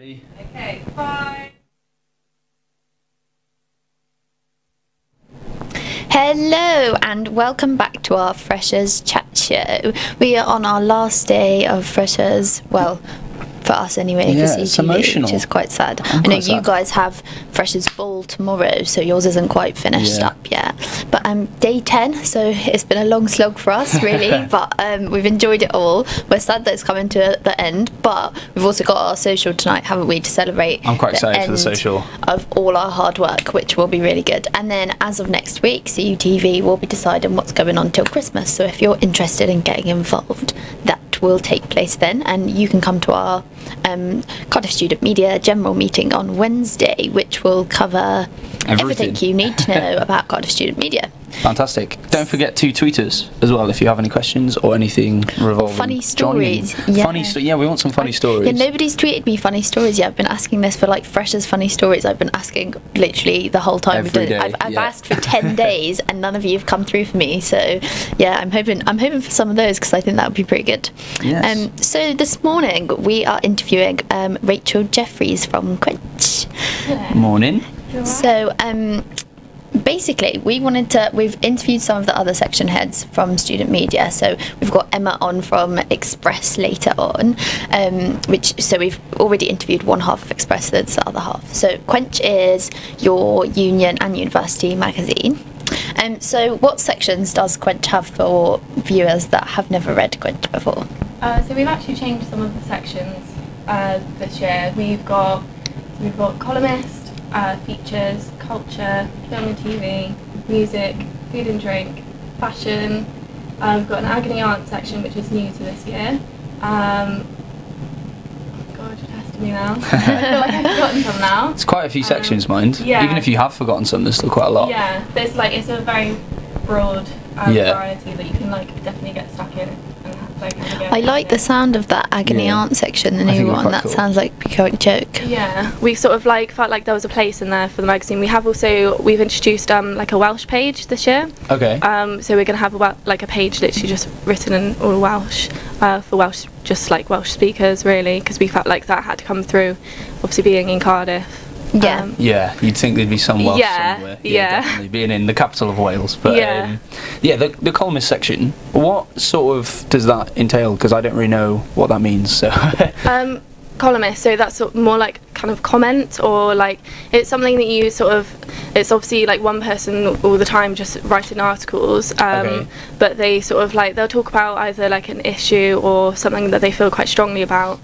Ready? Okay, bye. Hello and welcome back to our Freshers Chat Show. We are on our last day of Freshers, well, for us anyway, Yeah, for it's CUTV, emotional. which is quite sad. I'm I know quite you sad. guys have Freshers Ball tomorrow, so yours isn't quite finished Yeah. up yet. But day 10, so it's been a long slog for us, really, but we've enjoyed it all. We're sad that it's coming to the end, but we've also got our social tonight, haven't we, to celebrate I'm quite the excited for the end social. of all our hard work, which will be really good. And then as of next week, CUTV will be deciding what's going on till Christmas. So if you're interested in getting involved, that will take place then, and you can come to our Cardiff Student Media General Meeting on Wednesday, which will cover everything you need to know about Cardiff Student Media. Fantastic. Don't forget to tweet us as well if you have any questions or anything revolving. Funny joining. stories. Yeah. Yeah, we want some funny stories. Yeah, nobody's tweeted me funny stories yet. I've been asking this for like Freshers funny stories. I've been asking literally the whole time we've done Every it. day, I've yeah. asked for 10 days and none of you have come through for me. So yeah, I'm hoping for some of those because I think that would be pretty good. Yes. So this morning we are interviewing Rachel Jeffries from Quench. Morning. So basically we've interviewed some of the other section heads from student media. So we've got Emma on from Express later on, so we've already interviewed one half of Express, that's the other half. So Quench is your union and university magazine. So what sections does Quench have for viewers that have never read Quench before? So we've actually changed some of the sections this year. We've got columnist, features, culture, film and TV, music, food and drink, fashion. We've got an agony aunt section which is new to this year. God, you're testing me now. I feel like I've forgotten some now. It's quite a few sections, mind. yeah. Even if you have forgotten some, there's still quite a lot. Yeah, it's a very broad Yeah. variety that you can definitely get stuck in and have I like the sound of that agony Yeah. aunt section, the I think new it's one. quite That cool. sounds like a quite joke. Yeah, we sort of felt like there was a place in there for the magazine. We've introduced like a Welsh page this year. Okay. So we're gonna have a page literally just written in all Welsh for Welsh, just like Welsh speakers really, because we felt like that had to come through. Obviously being in Cardiff. Yeah. Yeah, you'd think there'd be some Welsh Yeah, somewhere. yeah. Definitely, being in the capital of Wales. But Yeah. the columnist section, what sort of does that entail? Because I don't really know what that means. So. Columnist, so that's more like kind of comment, or like it's something that you it's obviously like one person all the time just writing articles, Okay. but they they'll talk about either like an issue or something that they feel quite strongly about.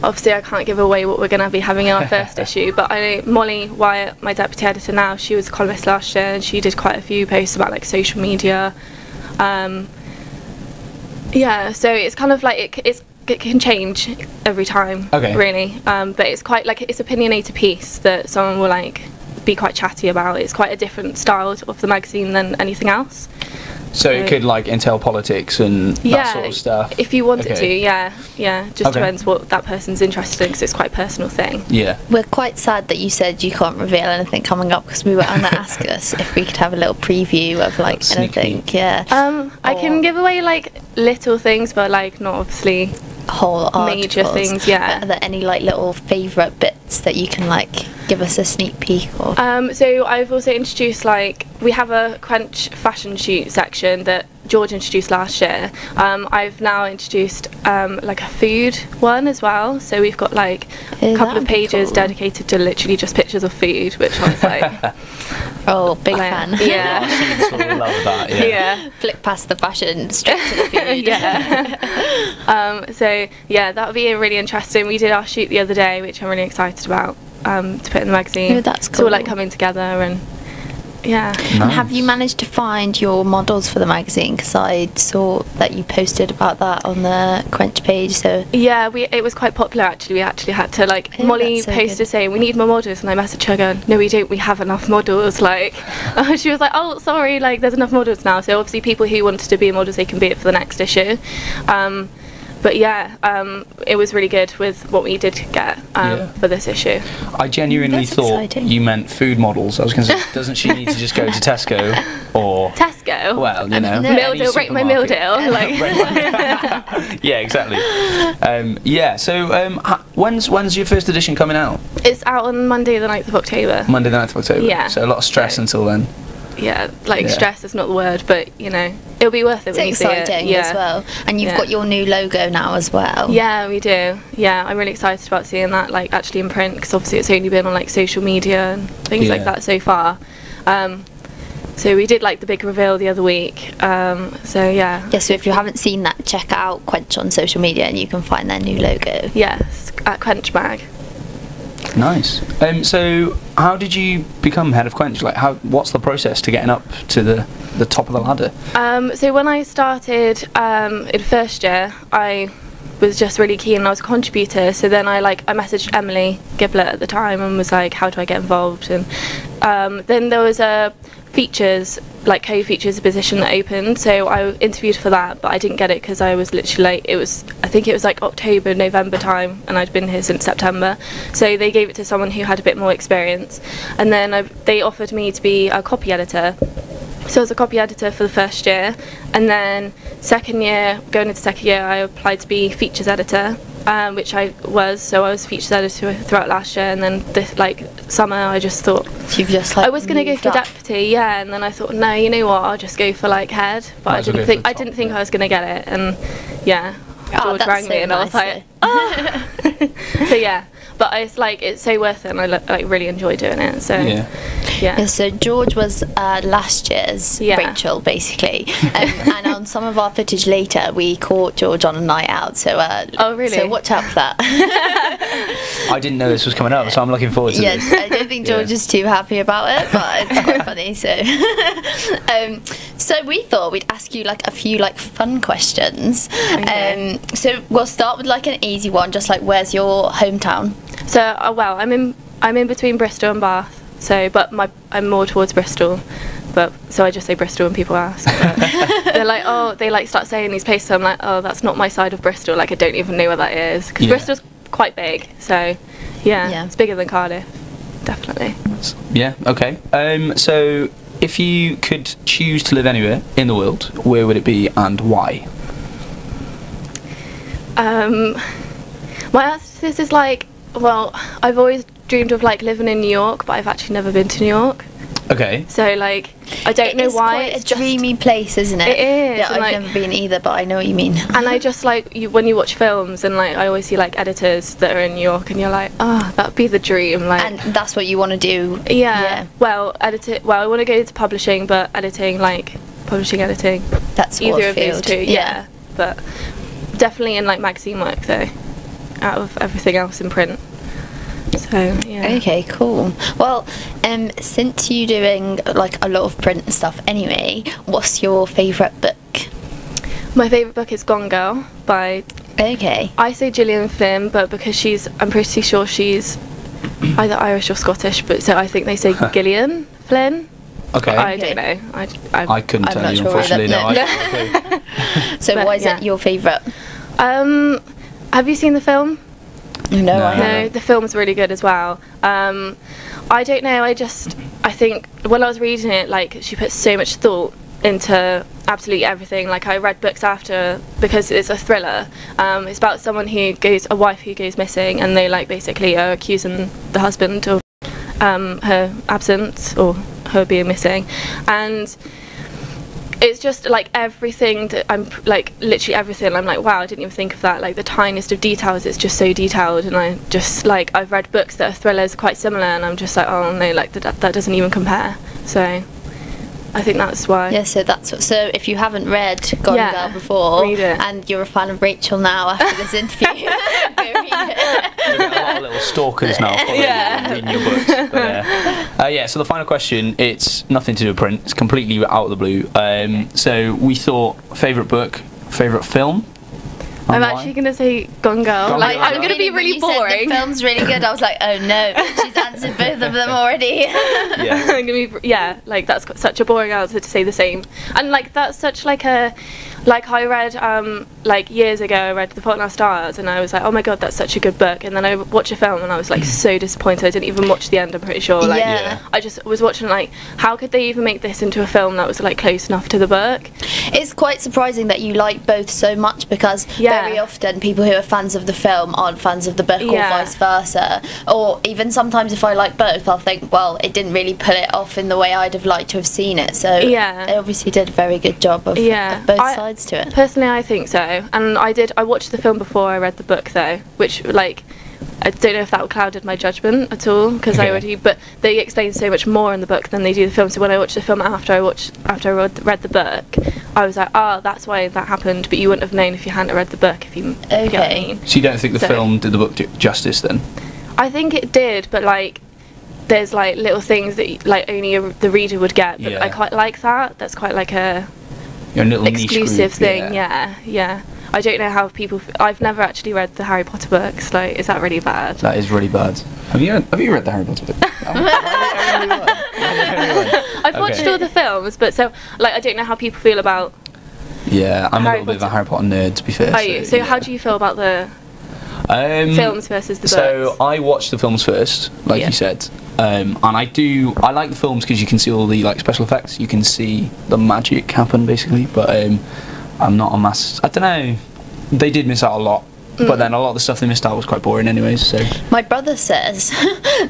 Obviously I can't give away what we're going to be having in our first issue, but I know Molly Wyatt, my deputy editor now, she was a columnist last year and she did quite a few posts about like social media. Yeah, so it's kind of like it can change every time, Okay. really, but it's quite like it's opinionated piece that someone will like be quite chatty about. It's quite a different style of the magazine than anything else. So it could like entail politics and that sort of stuff. If you wanted to, Okay. yeah, just Okay. depends what that person's interested in because it's quite a personal thing. Yeah. We're quite sad that you said you can't reveal anything coming up because we were going to ask us if we could have a little preview of like Sneak anything. peek. Yeah. I can give away like little things, but like not obviously Whole major articles. things. Yeah. Are there any like little favourite bits that you can like give us a sneak peek or? So I've also introduced we have a Quench fashion shoot section that George introduced last year. I've now introduced like a food one as well. So we've got like a couple of pages dedicated to literally just pictures of food, which I was like, oh, big like, fan. yeah. Students will love that. Yeah. Yeah. Flick past the fashion straight to the food. Yeah. So yeah, that would be really interesting. We did our shoot the other day, which I'm really excited about to put in the magazine. Oh, that's It's all like cool. coming together and yeah. And have you managed to find your models for the magazine? Because I saw that you posted about that on the Quench page. So Yeah, it was quite popular actually. We actually had to Oh, Molly that's so posted good. saying we need more models, and I messaged her going, no we don't, we have enough models. Like she was like, oh sorry, like there's enough models now. So obviously people who wanted to be models, they can be it for the next issue. but yeah, it was really good with what we did get for this issue. I genuinely That's thought exciting. you meant food models. I was going to say, doesn't she need to just go to Tesco or Tesco? well, you know, No. any Mealdale, rate my meal supermarket. deal. Like. Yeah, exactly. Yeah. So when's your first edition coming out? It's out on Monday the 9th of October. Monday the 9th of October. Yeah. So a lot of stress until then. Yeah, like Yeah. stress is not the word, but you know, it'll be worth it It's when you see it. exciting Yeah. as well. And you've Yeah. got your new logo now as well. Yeah, we do. Yeah, I'm really excited about seeing that, like, actually in print, because obviously it's only been on, like, social media and things like Yeah. that so far. So we did, like, the big reveal the other week. So, yeah. Yeah, so if you haven't seen that, check out Quench on social media and you can find their new logo. Yes, at Quench Mag. Nice. So how did you become head of Quench? Like, what's the process to getting up to the top of the ladder? So when I started in first year, I was just really keen. I was a contributor, so then I messaged Emily Giblett at the time and was like, how do I get involved? And then there was a features, like co-features position that opened, so I interviewed for that, but I didn't get it because I was literally like, I think it was like October, November time, and I'd been here since September, so they gave it to someone who had a bit more experience, and then they offered me to be a copy editor. So I was a copy editor for the first year, and then going into second year, I applied to be features editor, which I was. So I was features editor throughout last year, and then this summer I just thought You've just I was going to go for deputy, yeah, and then I thought, no, you know what, I'll just go for head. But Might I as well didn't go think for the top, I didn't think I was going to get it, and yeah, George that's rang so me, and I was nice, like, oh. So yeah, but it's so worth it, and I really enjoy doing it. So Yeah. Yeah, so George was last year's Yeah. Rachel, basically. And on some of our footage later, we caught George on a night out. So, Oh, really? So watch out for that. I didn't know this was coming up, so I'm looking forward to Yeah, this. I don't think George is too happy about it, but it's quite funny. So, so we thought we'd ask you like a few like fun questions. Okay. So we'll start with like an easy one, just like where's your hometown? So well, I'm in between Bristol and Bath. So, but I'm more towards Bristol. But so I just say Bristol when people ask. But they're like, oh, they like start saying these places. I'm like, oh, that's not my side of Bristol. Like I don't even know where that is because Yeah. Bristol's quite big. So, Yeah. it's bigger than Cardiff, definitely. Yeah. Okay. So if you could choose to live anywhere in the world, where would it be and why? My answer to this is like, well, I've always dreamed of like living in New York, but I've actually never been to New York. Okay. So like, I don't know why. It's It's quite a dreamy place, isn't it? It is, Yeah, and, I've like- never been either, but I know what you mean. And I just like when you watch films and like I always see like editors that are in New York, and you're like, oh, that'd be the dream. Like, And that's what you want to do. yeah. Well, Well, I want to go into publishing, but editing, like publishing, editing. That's what Either of those field. two. Yeah. But definitely in like magazine work though, out of everything else in print. So yeah. Okay, cool. Well, since you're doing like a lot of print stuff anyway, what's your favourite book? My favourite book is Gone Girl by, Okay. I say Gillian Flynn, but because I'm pretty sure she's either Irish or Scottish, but so I think they say Gillian Flynn. Okay. I Okay. don't know. I couldn't I'm tell not you, sure unfortunately. either. No. No. I have no clue. So But, why is yeah. it your favourite? Have you seen the film? No, No. I No, haven't. the film's really good as well. I don't know. I think when I was reading it, like she put so much thought into absolutely everything. Like I read books after because it's a thriller. It's about someone a wife who goes missing, and they like basically are accusing the husband of her absence or her being missing, and it's just like everything that I'm like literally everything. I'm like, wow, I didn't even think of that. Like the tiniest of details, it's just so detailed. And I just like I've read books that are thrillers quite similar, and I'm just like, oh no, like that doesn't even compare. So I think that's why. Yeah, so that's what. So if you haven't read Gone Yeah, Girl before, read it. and you're a fan of Rachel now after this interview, go read it. You've got a lot of little stalkers now following you and reading your books. But, yeah, so the final question, it's nothing to do with print, it's completely out of the blue. So we thought, favourite book, favourite film? I'm and why? actually gonna say Gone Girl. Gone Like Girl. I'm gonna be When really you said boring. the film's really good. I was like, oh no, she's answered both of them already. Yeah. I'm gonna be like that's such a boring answer to say the same, and like that's such like a like I read like years ago I read The Fault in Our Stars and I was like, oh my god, that's such a good book, and then I watched a film and I was like so disappointed. I didn't even watch the end, I'm pretty sure. Like, I just was watching like, how could they even make this into a film that was like close enough to the book? It's quite surprising that you like both so much, because very often people who are fans of the film aren't fans of the book, or vice versa. Or even sometimes if I like both, I'll think, well, it didn't really pull it off in the way I'd have liked to have seen it. So they obviously did a very good job of both sides to it. Personally, I think so. And I watched the film before I read the book though, which like I don't know if that clouded my judgment at all, because but they explain so much more in the book than they do the film. So when I watched the film after I read the book, I was like, oh, that's why that happened. But you wouldn't have known if you hadn't read the book. If you get what I mean. So you don't think the film did the book justice then? I think it did, but like there's like little things that like only the reader would get. But I quite like that. That's quite like a little exclusive thing. Yeah. I don't know how people. I've never actually read the Harry Potter books. Like, is that really bad? That is really bad. Have you read the Harry Potter books? I've watched all the films, but so like I don't know how people feel about. Yeah, I'm a little bit of a Harry Potter nerd, to be fair. Are you? So how do you feel about the films versus the books? So I watched the films first, like you said, and I like the films because you can see all the like special effects. You can see the magic happen basically, but I'm not a mass. I don't know. They did miss out a lot, but then a lot of the stuff they missed out was quite boring, anyways. So my brother says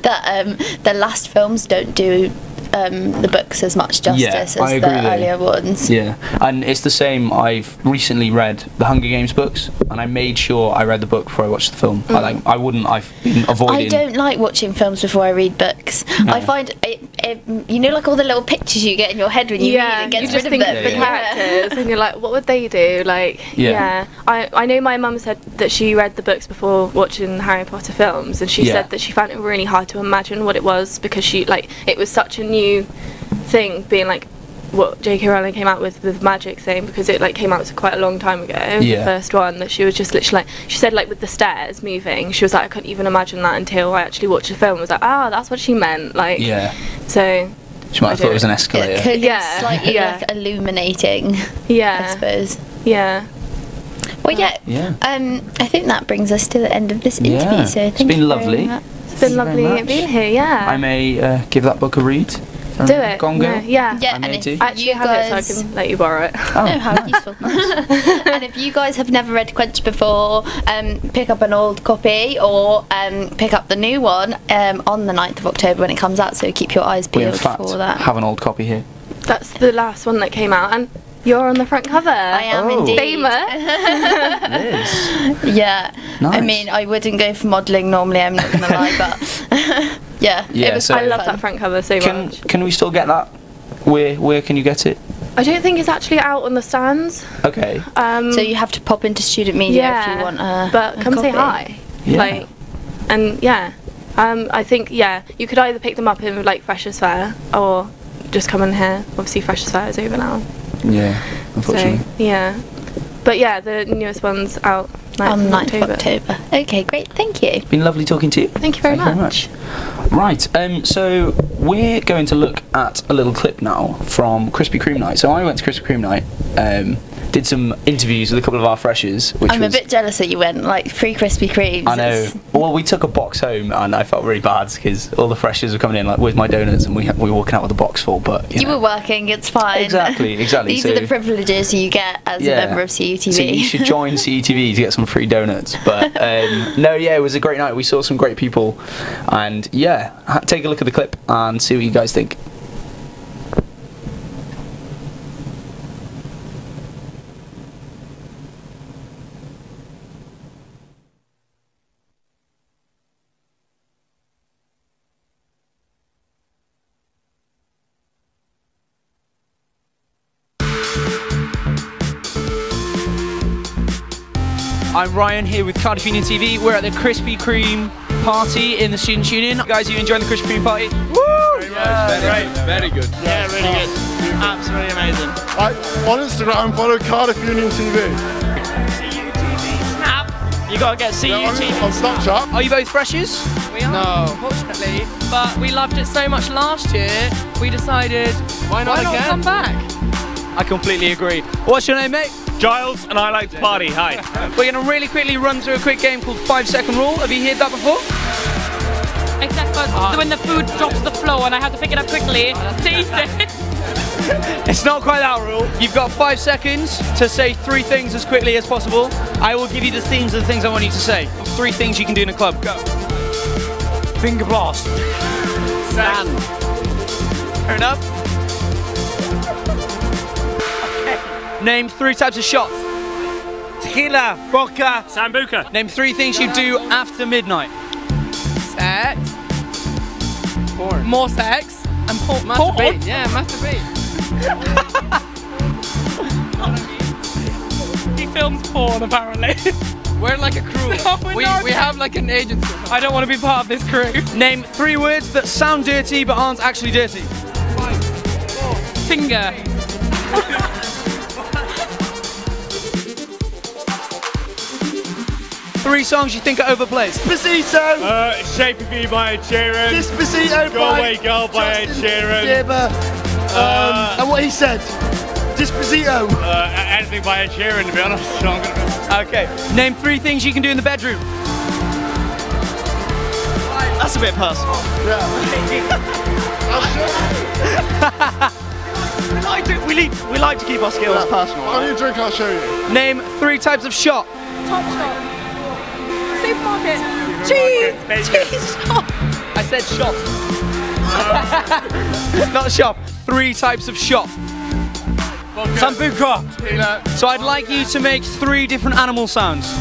that the last films don't do the books as much justice as the earlier ones. Yeah, and it's the same. I've recently read the Hunger Games books, and I made sure I read the book before I watched the film. I've been avoiding. I don't like watching films before I read books. I find it, you know, like all the little pictures you get in your head when you read, it gets you just rid of think them. the characters, and you're like, what would they do? Like, I know my mum said that she read the books before watching the Harry Potter films, and she said that she found it really hard to imagine what it was, because she it was such a new thing being like what J.K. Rowling came out with the magic thing, because it like came out quite a long time ago, the first one, that she was just literally like, she said like with the stairs moving, she was like, I couldn't even imagine that until I actually watched the film. I was like, that's what she meant, like so she might have thought it was an escalator. It's slightly like illuminating, I suppose. Well, I think that brings us to the end of this interview. So it's been lovely. It's been lovely being here. I may give that book a read. Do it. Go on, go. Yeah. I actually have it, so I can let you borrow it. Oh, how useful. And if you guys have never read Quench before, pick up an old copy, or pick up the new one on the 9th of October when it comes out, so keep your eyes peeled for that. Have an old copy here. That's the last one that came out, and you're on the front cover. I am indeed. Famous. It is. Yeah. Nice. I mean, I wouldn't go for modelling normally, I'm not going to lie, but it was I love that front cover so much. Can we still get that? Where can you get it? I don't think it's actually out on the stands. Okay. So you have to pop into student media if you want but come copy. say hi. Yeah. I think you could either pick them up in like Freshers' Fair, or just come in here. Obviously Freshers' Fair is over now. Yeah, unfortunately. So, but the newest one's out on 9th of October. Okay, great, thank you. It's been lovely talking to you. Thank you very much. Right, so we're going to look at a little clip now from Krispy Kreme night. So I went to Krispy Kreme night, did some interviews with a couple of our freshers. I'm a bit jealous that you went, like, free Krispy Kremes. I know. Well, we took a box home, and I felt really bad because all the freshers were coming in, like, with my donuts, and we were walking out with a box full, but, you know. were working, it's fine. Exactly. These are the privileges you get as a member of CUTV. So you should join CUTV to get some free donuts. But, it was a great night. We saw some great people, and, take a look at the clip and see what you guys think. I'm Ryan here with Cardiff Union TV. We're at the Krispy Kreme party in the Student Union. Guys, are you enjoying the Krispy Kreme party? Woo! Very much. Very good. Yeah, really good. Absolutely amazing. On Instagram, follow Cardiff Union TV. CUTV Snap. You gotta get CUTV on Snapchat. Are you both freshers? We are, unfortunately, but we loved it so much last year, we decided, why not come back? I completely agree. What's your name, mate? Giles, and I like to party. Hi. We're going to really quickly run through a quick game called 5 Second Rule. Have you heard that before? Except for when the food drops to the floor and I have to pick it up quickly to eat it. It's not quite that rule. You've got 5 seconds to say 3 things as quickly as possible. I will give you the themes of the things I want you to say. 3 things you can do in a club. Go. Finger blast. Sand. Fair enough. Okay. Name 3 types of shots. Tequila. Vodka. Sambuca. Name 3 things you do after midnight. Sex. Porn. More sex. And Masturbate. Yeah, masturbate. He films porn apparently. We're like a crew. No, we have like an agency. I don't want to be part of this crew. Name 3 words that sound dirty but aren't actually dirty. Finger. Three songs you think are overplayed. Despacito! Shape of You by Ed Sheeran. Despacito Go by Away Girl by Ed Justin Sheeran. Bieber. And what he said. Despacito. Anything by Ed Sheeran, to be honest. So I'm gonna... Okay. Name 3 things you can do in the bedroom. That's a bit personal. We like to keep our skills personal. How do you drink? I'll show you. Name 3 types of shot. Top shop. Supermarket. Cheese. Cheese shop. I said shot. Not shop. 3 types of shot. Sambuca. So I'd like you to make 3 different animal sounds.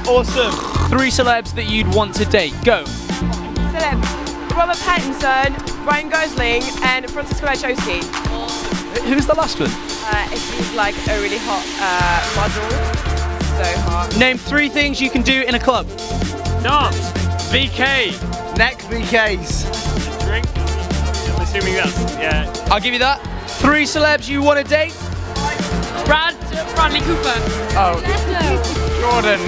Awesome. 3 celebs that you'd want to date. Go. Celeb. Robert Pattinson, Ryan Gosling, and Francisco Wachowski. Who's the last one? If he's like a really hot model. So hot. Name 3 things you can do in a club. Dance. VK. Neck VKs. Drink. I'm assuming that's, yeah. I'll give you that. 3 celebs you want to date. Bradley Cooper. Oh. Jordan.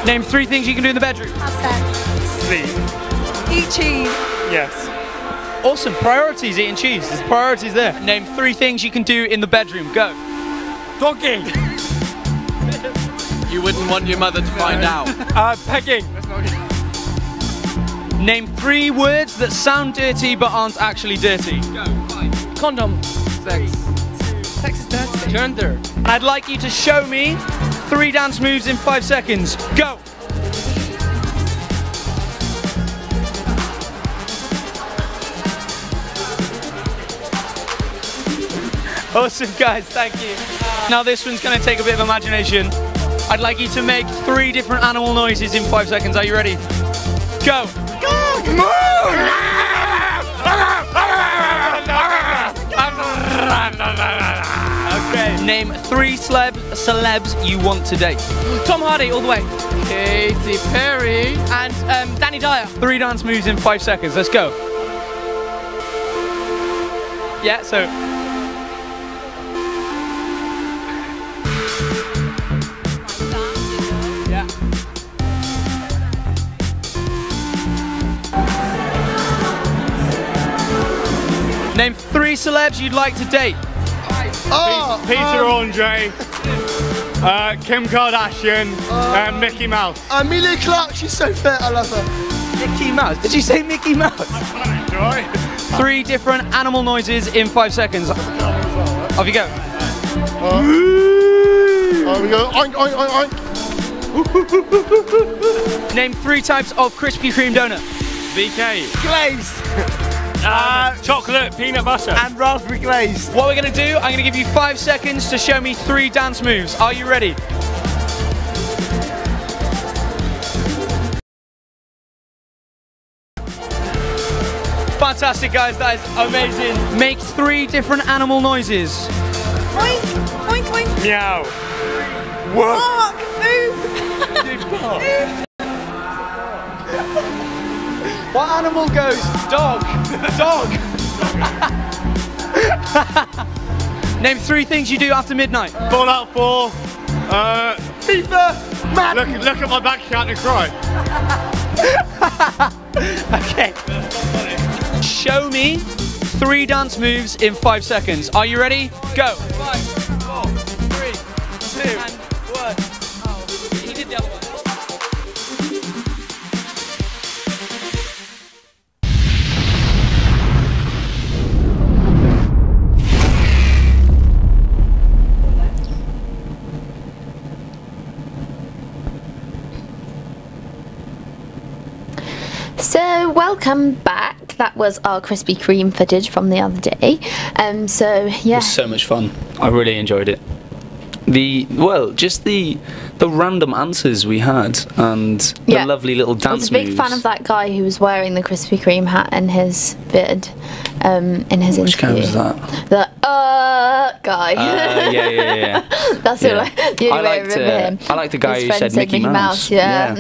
Name 3 things you can do in the bedroom. Sleep. Eat cheese. Yes. Awesome. Priorities, eating cheese. There's priorities there. Name 3 things you can do in the bedroom. Go. Dogging. You wouldn't want your mother to find out. Pegging. Name 3 words that sound dirty but aren't actually dirty. Go. Condom. Sex. Sex is dirty. Gender. And I'd like you to show me 3 dance moves in 5 seconds. Go. Awesome, guys, thank you. Now this one's going to take a bit of imagination. I'd like you to make 3 different animal noises in 5 seconds. Are you ready? Go. Okay. Name 3 celebs you want to date. Tom Hardy all the way. Katy Perry. And Danny Dyer. 3 dance moves in 5 seconds. Let's go. Yeah, so... Yeah. Name 3 celebs you'd like to date. Peter Andre. Kim Kardashian. And Mickey Mouse. Amelia Clark, she's so fit, I love her. Mickey Mouse. Did you say Mickey Mouse? Enjoy. 3 different animal noises in 5 seconds. Off you go. There we go. Oink, oink, oink, oink. Name 3 types of Krispy Kreme donut. VK. Glazed Chocolate, peanut butter. and raspberry glazed. What we're going to do, I'm going to give you 5 seconds to show me 3 dance moves. Are you ready? Fantastic, guys. That is amazing. Make 3 different animal noises. Oink, oink, oink. Meow. Bark. What animal goes? Dog. Dog. Name 3 things you do after midnight. Fallout 4. FIFA, man. Look at my back account and cry. Okay. Show me 3 dance moves in 5 seconds. Are you ready? Go. 5, 4, 3, 2, 1. Oh, he did the other one. So welcome back. That was our Krispy Kreme footage from the other day. So yeah, It was so much fun. I really enjoyed it. Just the random answers we had and the lovely little dance I was a big moves. fan of that guy who was wearing the Krispy Kreme hat in his vid, in his Which guy interview. was that? The guy. Yeah. That's Yeah. the only way I remember him. I liked the guy His who friend said Mickey Mouse. Yeah.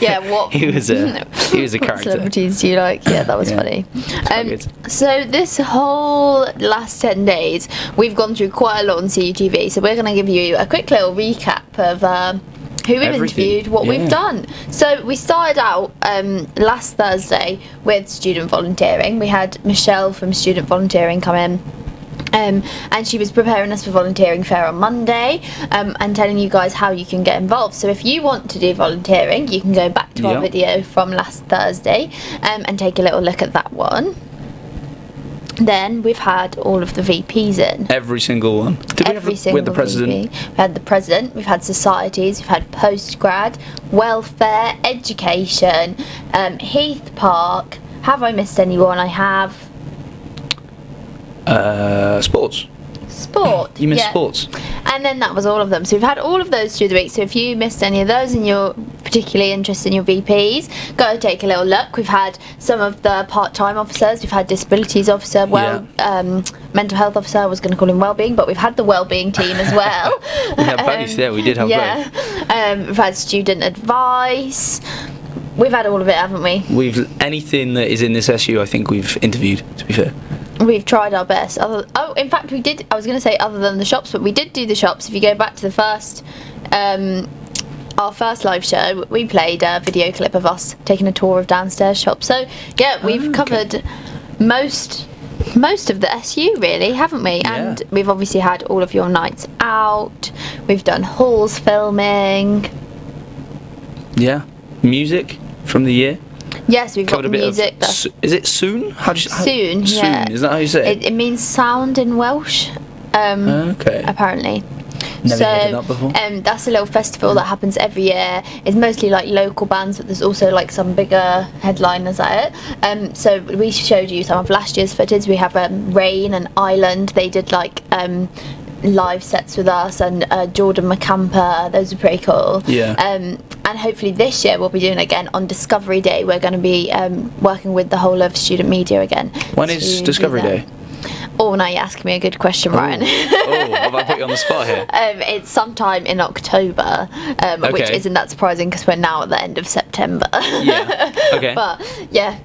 Yeah. What? He was a What character. celebrities do you like? Yeah, that was Yeah. funny. quite good. So this whole last 10 days, we've gone through quite a lot on CUTV. So we're going to give you a quick little recap of who we've Everything. interviewed, what we've Yeah. done. So we started out last Thursday with student volunteering. We had Michelle from Student Volunteering come in. And she was preparing us for volunteering fair on Monday, and telling you guys how you can get involved. So if you want to do volunteering, you can go back to our Yeah. video from last Thursday and take a little look at that one. Then we've had all of the VPs in. Every single one. Did Every we single with the president? VP. We had the president, we've had societies, we've had postgrad, welfare, education, Heath Park. Have I missed anyone? I have. Sports. Sport. You missed yeah. sports. And then that was all of them. So we've had all of those through the week. So if you missed any of those and you're particularly interested in your VPs, go take a little look. We've had some of the part-time officers. We've had disabilities officer, mental health officer. I was going to call him wellbeing, but we've had the wellbeing team as well. We had both. Yeah, we did have both. We've had student advice. We've had all of it, haven't we? Anything that is in this SU, I think we've interviewed. To be fair. We've tried our best. In fact, we did. I was going to say other than the shops, but we did do the shops. If you go back to the first, our first live show, we played a video clip of us taking a tour of downstairs shops. So yeah, we've covered most of the SU really, haven't we? Yeah. And we've obviously had all of your nights out. We've done halls filming. Yeah. Music from the year. Yes, we've got Covered a bit music. of. Is it soon? How do you Soon, yeah. Soon. Is that how you say it? It means sound in Welsh. Okay. Apparently. Never heard of that before. That's a little festival that happens every year. It's mostly like local bands, but there's also like some bigger headliners at it. So we showed you some of last year's footage. We have Rain and Island. They did like live sets with us, and Jordan McCamper. Those are pretty cool. Yeah. And hopefully this year we'll be doing it again on Discovery Day. We're going to be working with the whole of student media again. When is Discovery Day? Oh, now you're asking me a good question, Ryan. Have I put you on the spot here? It's sometime in October, which Okay. isn't that surprising because we're now at the end of September. Yeah. Okay. But yeah,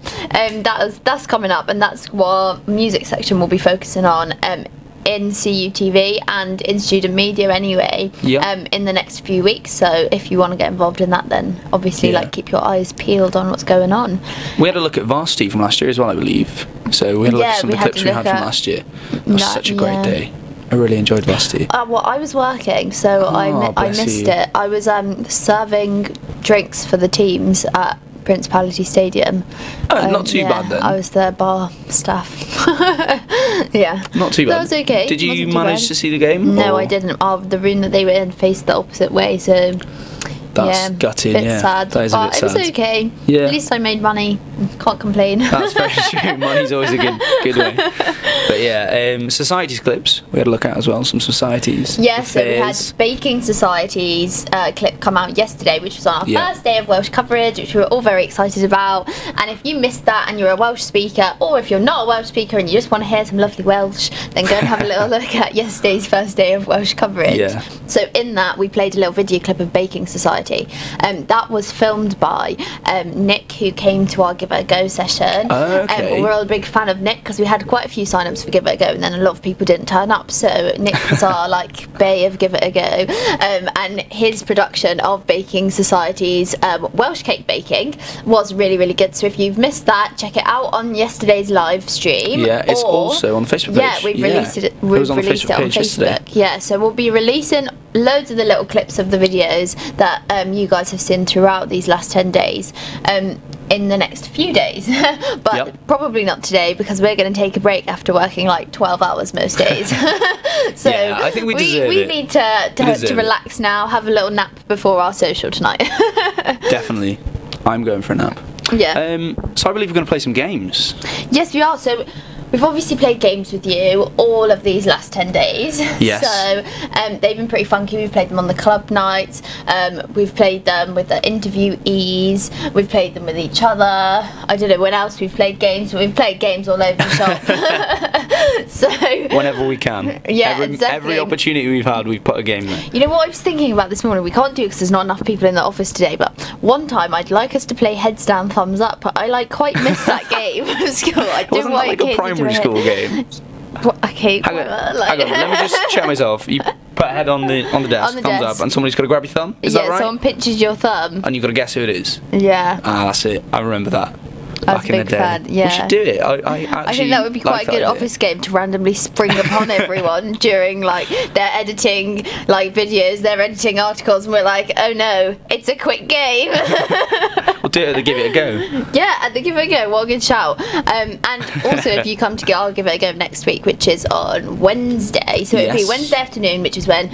that's coming up, and that's what music section will be focusing on. In CUTV and in student media anyway, in the next few weeks. So if you want to get involved in that, then obviously keep your eyes peeled on what's going on. We had a look at Varsity from last year as well, I believe. So we had a look at some of the clips we had from last year. It was such a great day. I really enjoyed Varsity. Well, I was working, so I missed it. I was serving drinks for the teams at Principality Stadium. Not too bad then. I was the bar staff. Yeah. Not too bad. That was okay. Did you Wasn't too manage bad. to see the game? No, or? I didn't. The room that they were in faced the opposite way, so That's gutting, bit yeah. sad. That is a but bit it was sad. okay. Yeah. At least I made money. Can't complain. That's very true. Money's always a good way. But yeah, societies clips we had a look at as well. Some societies. Yes, so we had affairs. Baking Society's clip come out yesterday, which was on our Yeah. first day of Welsh coverage, which we were all very excited about. And if you missed that and you're a Welsh speaker, or if you're not a Welsh speaker and you just want to hear some lovely Welsh, then go and have a little look at yesterday's first day of Welsh coverage. Yeah. So in that, we played a little video clip of Baking Society. Society. That was filmed by Nick, who came to our Give It a Go session. We're all a big fan of Nick because we had quite a few sign-ups for Give It a Go, and then a lot of people didn't turn up. So Nick was our bay of Give It a Go, and his production of Baking Society's Welsh cake baking was really, really good. So if you've missed that, check it out on yesterday's live stream. Yeah, it's also on the Facebook page. Yeah, we've released it. We've released it on Facebook. Yeah, so we'll be releasing loads of the little clips of the videos that you guys have seen throughout these last 10 days in the next few days. But probably not today, because we're going to take a break after working 12 hours most days. So yeah, I think we need to relax now, have a little nap before our social tonight. Definitely. I'm going for a nap. Yeah. So I believe we're going to play some games. Yes, we are. So we've obviously played games with you all of these last 10 days. Yes. So they've been pretty funky. We've played them on the club nights. We've played them with the interviewees. We've played them with each other. I don't know when else we've played games, but we've played games all over the shop. So whenever we can. Yeah, every opportunity we've had, we've put a game there. You know what I was thinking about this morning? We can't do it because there's not enough people in the office today, but one time I'd like us to play heads down, thumbs up, but I quite missed that game from school. I didn't want like a primary school game. Okay, hang on, let me just check myself. You put a head on the desk, thumbs up, and somebody's got to grab your thumb. Is that right? Someone pinches your thumb. And you've got to guess who it is. Yeah. Ah, that's it. I remember that. I was back in the day. Fan, yeah. We should do it. I think that would be quite a good office game to randomly spring upon everyone during they're editing videos, they're editing articles, and we're like, oh no, it's a quick game. We'll do it at the Give It a Go. Yeah, at the Give It a Go. What a good shout. And also, if you come to our Give It a Go next week, which is on Wednesday, so it'll be Wednesday afternoon, which is when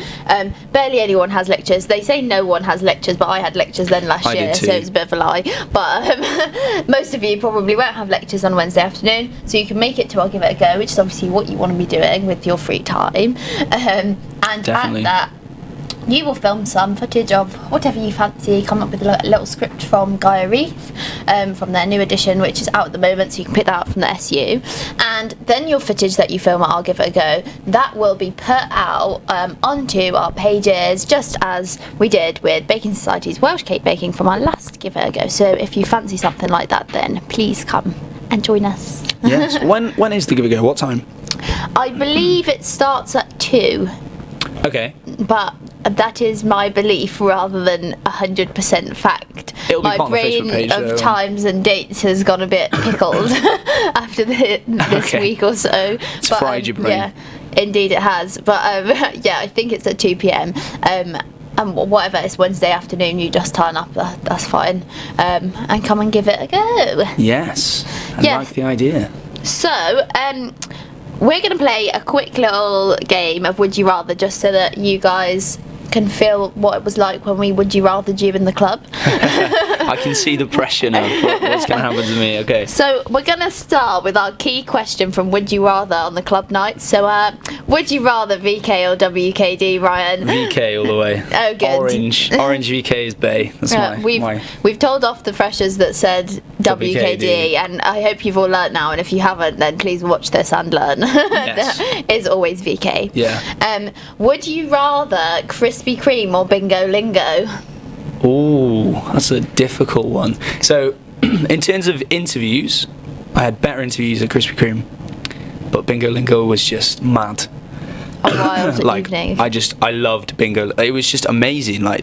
barely anyone has lectures. They say no one has lectures, but I had lectures then last year, so it's a bit of a lie. But most of you probably won't have lectures on Wednesday afternoon, so you can make it to our Give It a Go, which is obviously what you want to be doing with your free time. And Definitely. at that, you will film some footage of whatever you fancy, come up with a little script from Gaia Reef, from their new edition, which is out at the moment, so you can pick that up from the SU. And then your footage that you film at our Give It a Go, that will be put out onto our pages, just as we did with Baking Society's Welsh cake baking from our last Give It a Go. So if you fancy something like that, then please come and join us. Yes. When is the Give It a Go? What time? I believe it starts at 2. Okay. But that is my belief rather than 100% fact. It'll be my part brain of the Facebook page, of times and dates has gone a bit pickled after this week or so. It's fried your brain. Yeah, indeed it has. But yeah, I think it's at 2 p.m. And whatever, it's Wednesday afternoon, you just turn up, that's fine. And come and give it a go. Yes. I like the idea. So, we're going to play a quick little game of Would You Rather, just so that you guys can feel what it was like when we Would You Rather you in the club. I can see the pressure now. What's going to happen to me? Okay. So we're going to start with our key question from Would You Rather on the club night. So would you rather VK or WKD, Ryan? VK all the way. Oh, good. Orange VK is Bay. That's we've told off the freshers that said WKD, and I hope you've all learnt now, and if you haven't, then please watch this and learn. Yes. It's always VK. Yeah. Would you rather Krispy Kreme or Bingo Lingo? Ooh, that's a difficult one. So, in terms of interviews, I had better interviews at Krispy Kreme, but Bingo Lingo was just mad. A wild evening. I loved Bingo. It was just amazing. Have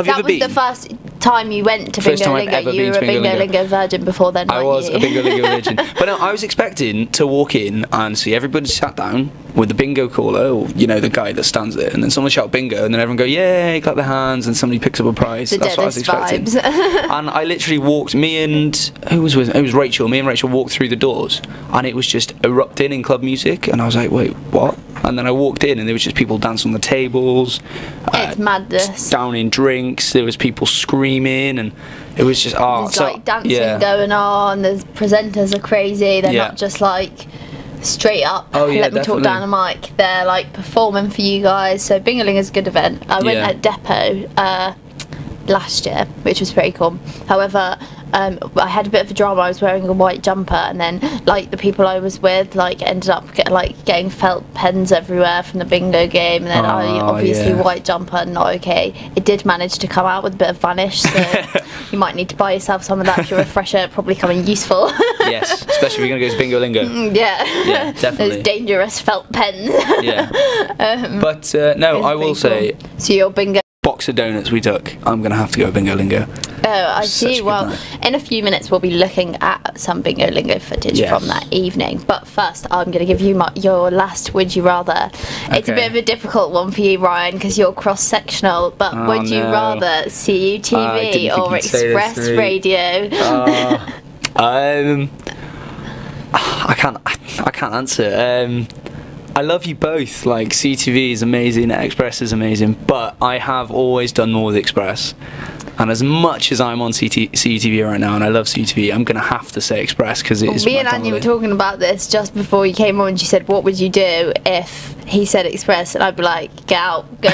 you ever been? That was the first time you went to First Bingo time I've Lingo. ever You been were to a Bingo Bingo Lingo. Lingo virgin before then, I was you? a Bingo Lingo virgin. But no, I was expecting to walk in and see everybody sat down with the bingo caller, or, the guy that stands there, and then someone shout bingo, and then everyone go, yay, clap their hands, and somebody picks up a prize. That's what I was expecting. And I literally walked, who was with me? It was Rachel. Me and Rachel walked through the doors, and it was just erupting in club music, and I was like, wait, what? And then I walked in, and there was just people dancing on the tables. It's madness. Downing drinks. There was people screaming, and it was just there's dancing going on. The presenters are crazy. They're not just straight up. Let me talk down a mic. They're performing for you guys. So Bingo Lingo is a good event. I went at Depot last year, which was pretty cool. However, I had a bit of a drama. I was wearing a white jumper, and then like the people I was with like ended up getting felt pens everywhere from the bingo game, and then obviously white jumper, not okay. It did manage to come out with a bit of vanish, so you might need to buy yourself some of that if you're a fresher. Probably coming useful. Yes, especially if you're going to go to Bingo Lingo. Yeah, definitely. Those dangerous felt pens. Yeah. But no, I will say. Cool. So your bingo box of donuts we took. I'm going to have to go Bingo Lingo. Oh, I see. Well, in a few minutes we'll be looking at some Bingo Lingo footage from that evening. But first, I'm going to give you your last Would You Rather. It's a bit of a difficult one for you, Ryan, because you're cross-sectional. But would you rather CUTV or Express Radio? I can't answer. I love you both. Like, CTV is amazing, Express is amazing, but I have always done more with Express. And as much as I'm on CUTV right now, and I love CUTV, I'm going to have to say Express because it is. Me and Annie were talking about this just before you came on. She said, "What would you do if he said Express?" And I'd be like, "Get out, go,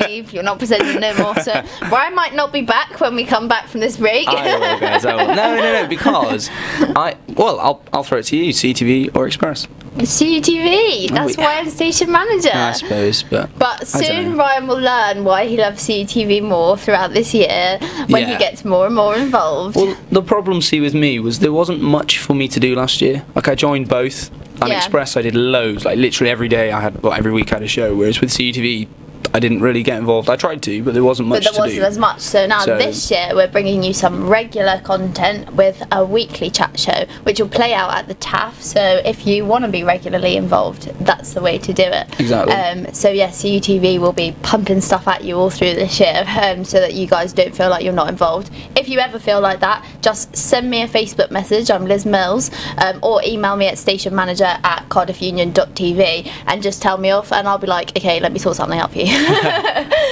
leave. You're not presenting no more." So Brian might not be back when we come back from this break. I will, guys. I will. No, because I'll throw it to you, CUTV or Express. CUTV. That's why I'm station manager. I suppose, but soon Ryan will learn why he loves CUTV more throughout this year when he gets more and more involved. Well, the problem, with me was there wasn't much for me to do last year. Like, I joined both. And Express, I did loads. Like, literally every day every week I had a show. Whereas with CUTV, I didn't really get involved. I tried to, but there wasn't much to do. But there wasn't as much. So now this year we're bringing you some regular content with a weekly chat show, which will play out at the TAF. So if you want to be regularly involved, that's the way to do it. Exactly. So yes, CUTV will be pumping stuff at you all through this year, so that you guys don't feel like you're not involved. If you ever feel like that, just send me a Facebook message. I'm Liz Mills, or email me at stationmanager@cardiffunion.tv and just tell me off, and I'll be like, okay, let me sort something out for you.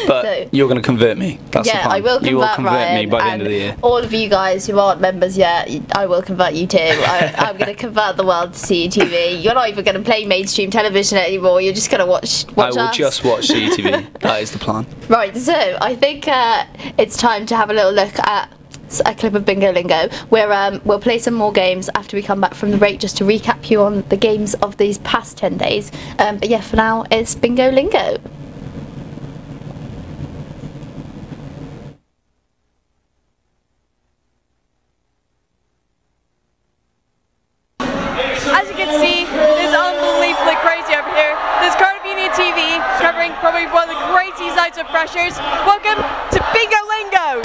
But you're going to convert me. That's the plan. I will convert you will convert Ryan, me by the end of the year. All of you guys who aren't members yet, I will convert you too. I'm going to convert the world to CUTV. You're not even going to play mainstream television anymore. You're just going to watch I will just watch CUTV. That is the plan. Right, so I think it's time to have a little look at a clip of Bingo Lingo, where we'll play some more games after we come back from the break, just to recap you on the games of these past 10 days. But yeah, for now, it's Bingo Lingo. As you can see, it's unbelievably crazy over here. There's Cardiff Union TV covering probably one of the craziest nights of freshers. Welcome to Bingo Lingo!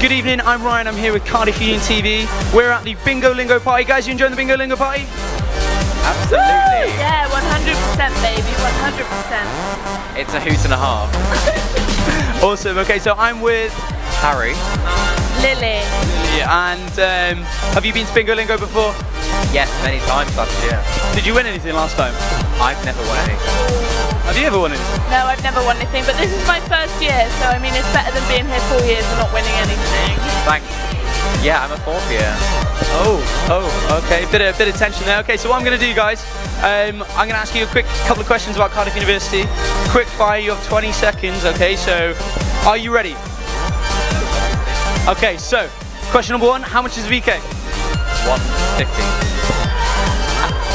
Good evening, I'm Ryan, I'm here with Cardiff Union TV. We're at the Bingo Lingo party. Guys, you enjoying the Bingo Lingo party? Absolutely. Woo! Yeah, 100% baby, 100%. It's a hoot and a half. Awesome, okay, so I'm with Harry. Lily. And have you been to Bingo Lingo before? Yes, many times last year. Did you win anything last time? I've never won anything. Have you ever won anything? No, I've never won anything, but this is my first year, so I mean it's better than being here 4 years and not winning anything. Thanks. Yeah, I'm a fourth year. Oh, okay, bit of tension there. Okay, so what I'm going to do, guys, I'm going to ask you a quick couple of questions about Cardiff University. Quick fire, you have 20 seconds, okay, so are you ready? Okay, so question number 1, how much is a VK? 150.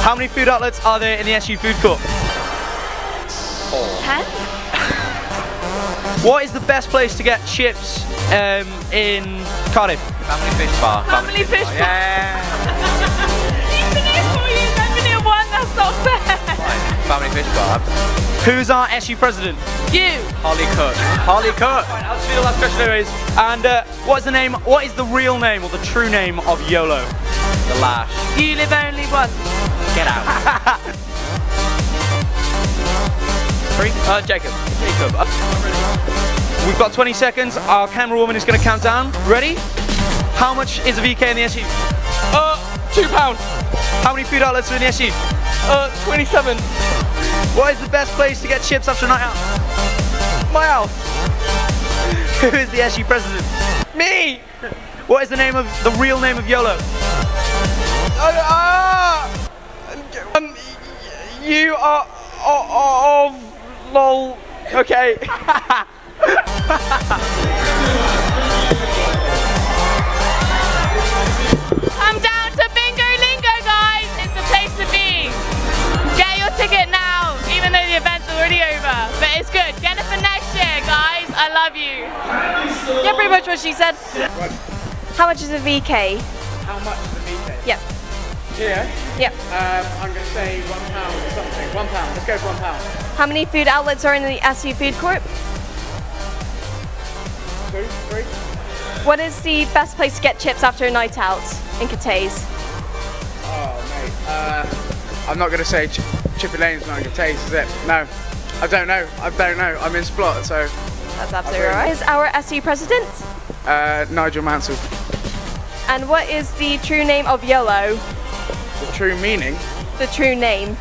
How many food outlets are there in the SU food court? 10? What is the best place to get chips in Cardiff? Family Fish Bar. Family Fish Bar. Yeah. You've been here 4 years, I've been here 1, that's not fair. Family Fish Bar. Who's our SU president? You. Holly Cook. Harley Cook. Right, I'll just do the last question anyways. And what is the real name or the true name of YOLO? The Lash. You live only once. Get out. Jacob. We've got 20 seconds. Our camera woman is going to count down. Ready? How much is a VK in the SU? £2. How many food outlets are in the SU? 27. What is the best place to get chips after a night out? My house. Who is the SU president? Me. What is the real name of YOLO? You are. Oh, lol. Okay. Come down to Bingo Lingo, guys. It's the place to be. Get your ticket now, even though the event's already over. But it's good. Get it for next year, guys. I love you. Yeah, pretty much what she said. How much is a VK? How much is the VK? Yep. Here? Yep. I'm going to say £1 or something. £1. Let's go for £1. How many food outlets are in the SU food court? 2, 3. What is the best place to get chips after a night out in Cathays? Oh, mate. I'm not going to say Chippy Lane's not going to taste, is it? No. I don't know. I'm in Splot, so. That's absolutely right. Is our SU president? Nigel Mansell. And what is the true name of YOLO? The true meaning? The true name.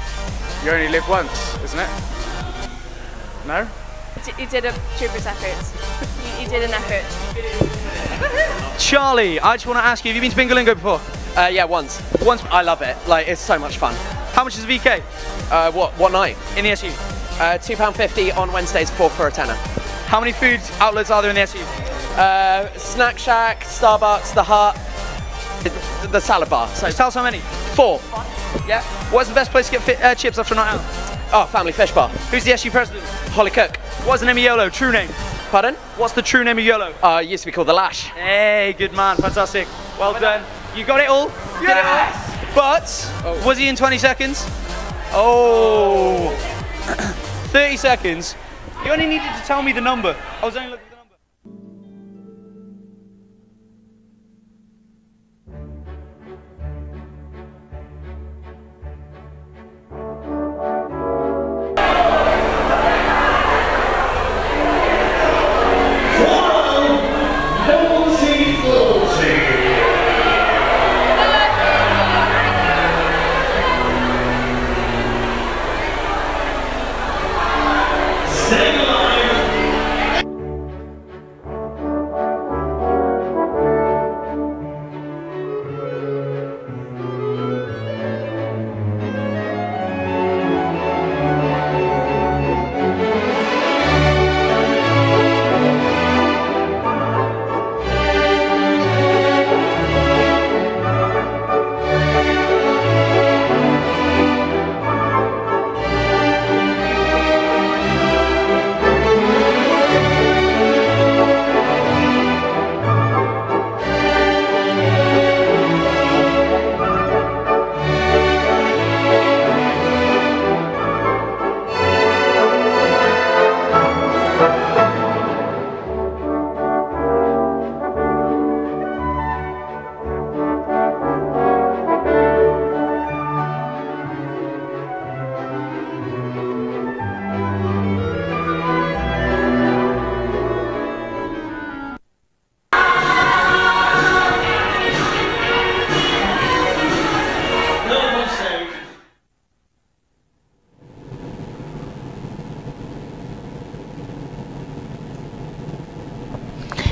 You only live once, isn't it? No? You did a trooper's effort. You did an effort. Charlie, I just want to ask you, have you been to Bingo Lingo before? Yeah, once. Once. I love it. Like, it's so much fun. How much is the VK? What night? In the SU? £2.50 on Wednesdays, 4 for a tenner. How many food outlets are there in the SU? Snack Shack, Starbucks, The Hut, the salad bar. So just tell us how many. 4. Yeah. What's the best place to get chips after a night out? Oh, Family Fish Bar. Who's the SU president? Holly Cook. What's the name of YOLO? True name? Pardon? What's the true name of YOLO? It used to be called The Lash. Hey, good man, fantastic. Well done. You got it all? Yes! But, was he in 20 seconds? Oh. 30 seconds. You only needed to tell me the number. I was only looking at the number.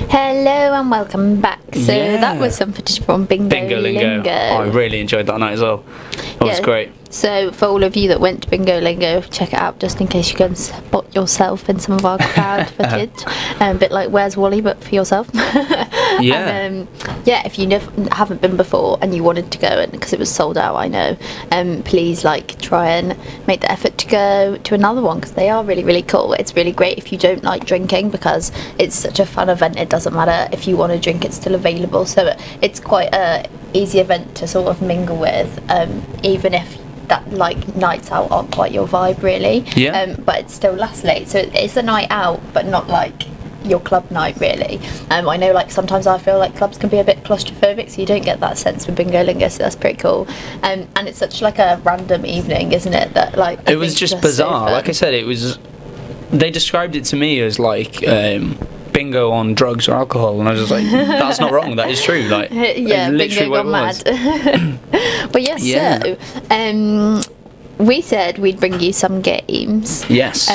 Hello and welcome back. So that was some footage from Bingo Lingo. I really enjoyed that night as well. That was great. So for all of you that went to Bingo Lingo, check it out just in case you can spot yourself in some of our crowd footage. A bit like Where's Wally, but for yourself. Yeah. And, if you haven't been before and you wanted to go, and because it was sold out, I know, please try and make the effort to go to another one, because they are really, really cool. It's really great if you don't like drinking, because it's such a fun event. It doesn't matter if you want to drink, it's still available. So it's quite a easy event to sort of mingle with, even if that nights out aren't quite your vibe really. But it still lasts late, so it's a night out but not your club night really. I know sometimes I feel like clubs can be a bit claustrophobic, so you don't get that sense with Bingo Lingo, so that's pretty cool. And it's such a random evening, isn't it, that it was just bizarre. Like I said, they described it to me as bingo on drugs or alcohol, and I was just that's not wrong, that is true. Yeah, literally bingo gone mad. But yes, so we said we'd bring you some games. Yes.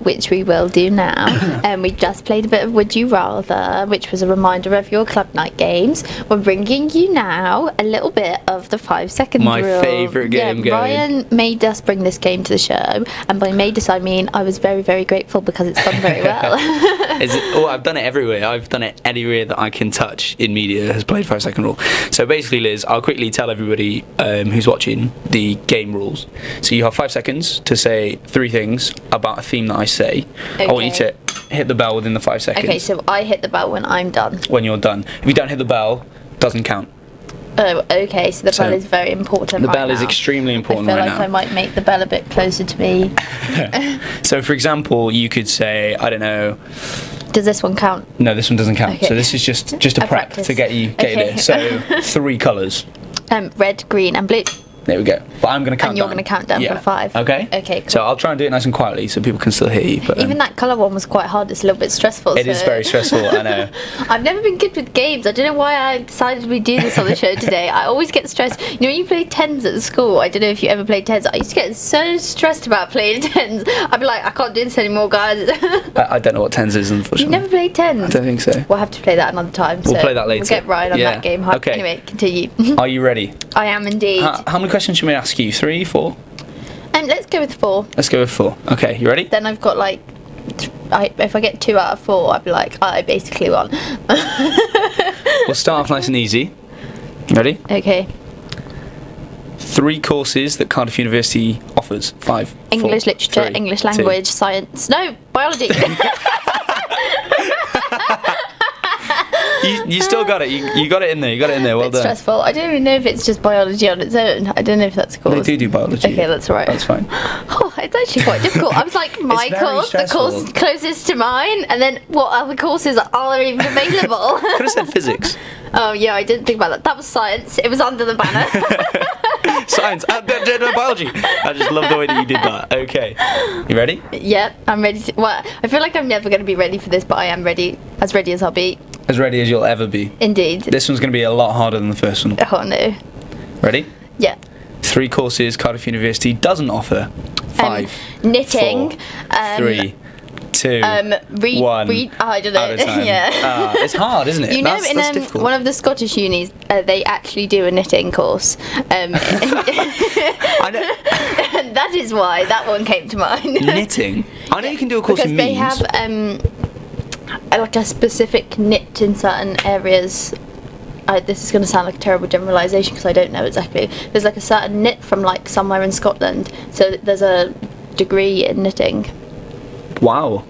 Which we will do now. We just played a bit of Would You Rather, which was a reminder of your club night games. We're bringing you now a little bit of the 5-second rule. My favourite game going. Ryan made us bring this game to the show, and by made us I mean I was very, very grateful because it's gone very well. I've done it everywhere. I've done it anywhere that I can touch in media has played 5-second rule. So basically, Liz, I'll quickly tell everybody who's watching the game rules. So you have 5 seconds to say 3 things about a theme that I say. Okay. I want you to hit the bell within the 5 seconds. Okay, so I hit the bell when I'm done. When you're done. If you don't hit the bell, doesn't count. Oh, okay, so the bell is very important. The right bell is now. extremely important right now. I right feel like I might make the bell a bit closer to me. So for example, you could say, I don't know. Does this one count? No, this one doesn't count. Okay. So this is just a prep to get you there. So 3 colours. Red, green and blue. There we go. But I'm going to count down. And you're going to count down from 5. Okay. Okay, cool. So I'll try and do it nice and quietly so people can still hear you. But, even that colour one was quite hard. It's a little bit stressful. It is very stressful, I know. I've never been good with games. I don't know why I decided we do this on the show today. I always get stressed. You know, when you play tens at school, I don't know if you ever played tens. I used to get so stressed about playing tens. I'd be like, I can't do this anymore, guys. I don't know what tens is, unfortunately. You've never played tens? I don't think so. We'll have to play that another time. We'll play that later. We'll get Ryan on that game. Okay. Anyway, continue. Are you ready? I am indeed. How many questions should we ask you? 3, 4? Let's go with 4. Let's go with 4. Okay, you ready? Then I've got like, if I get 2 out of 4, I'd be like, I basically won. We'll start off nice and easy. You ready? Okay. 3 courses that Cardiff University offers. 5. English 4, literature, 3, English 2. language, science. No, biology. You still got it. You got it in there. You got it in there. Well it's done. Stressful. I don't even know if it's just biology on its own. I don't know if that's a course. They do biology. Okay, that's right. That's fine. Oh, it's actually quite difficult. I was like, my course, the course closest to mine, and then what other courses are even available? Could have said physics. Oh yeah, I didn't think about that. That was science. It was under the banner. Science. Biology. I just love the way that you did that. Okay. You ready? Yep, I'm ready to. Well, I feel like I'm never going to be ready for this, but I am ready as I'll be. As ready as you'll ever be. Indeed. This one's going to be a lot harder than the first one. Oh no. Ready? Yeah. 3 courses Cardiff University doesn't offer. 5. Knitting. 4, 3, 2, 1. I don't know. Out of time. Yeah. It's hard, isn't it? You know, that's in one of the Scottish unis, they actually do a knitting course. I know. That is why that one came to mind. Knitting? I know you can do a course in means. Because they have like a specific knit in certain areas. This is going to sound like a terrible generalisation because I don't know exactly. There's like a certain knit from like somewhere in Scotland. So there's a degree in knitting. Wow.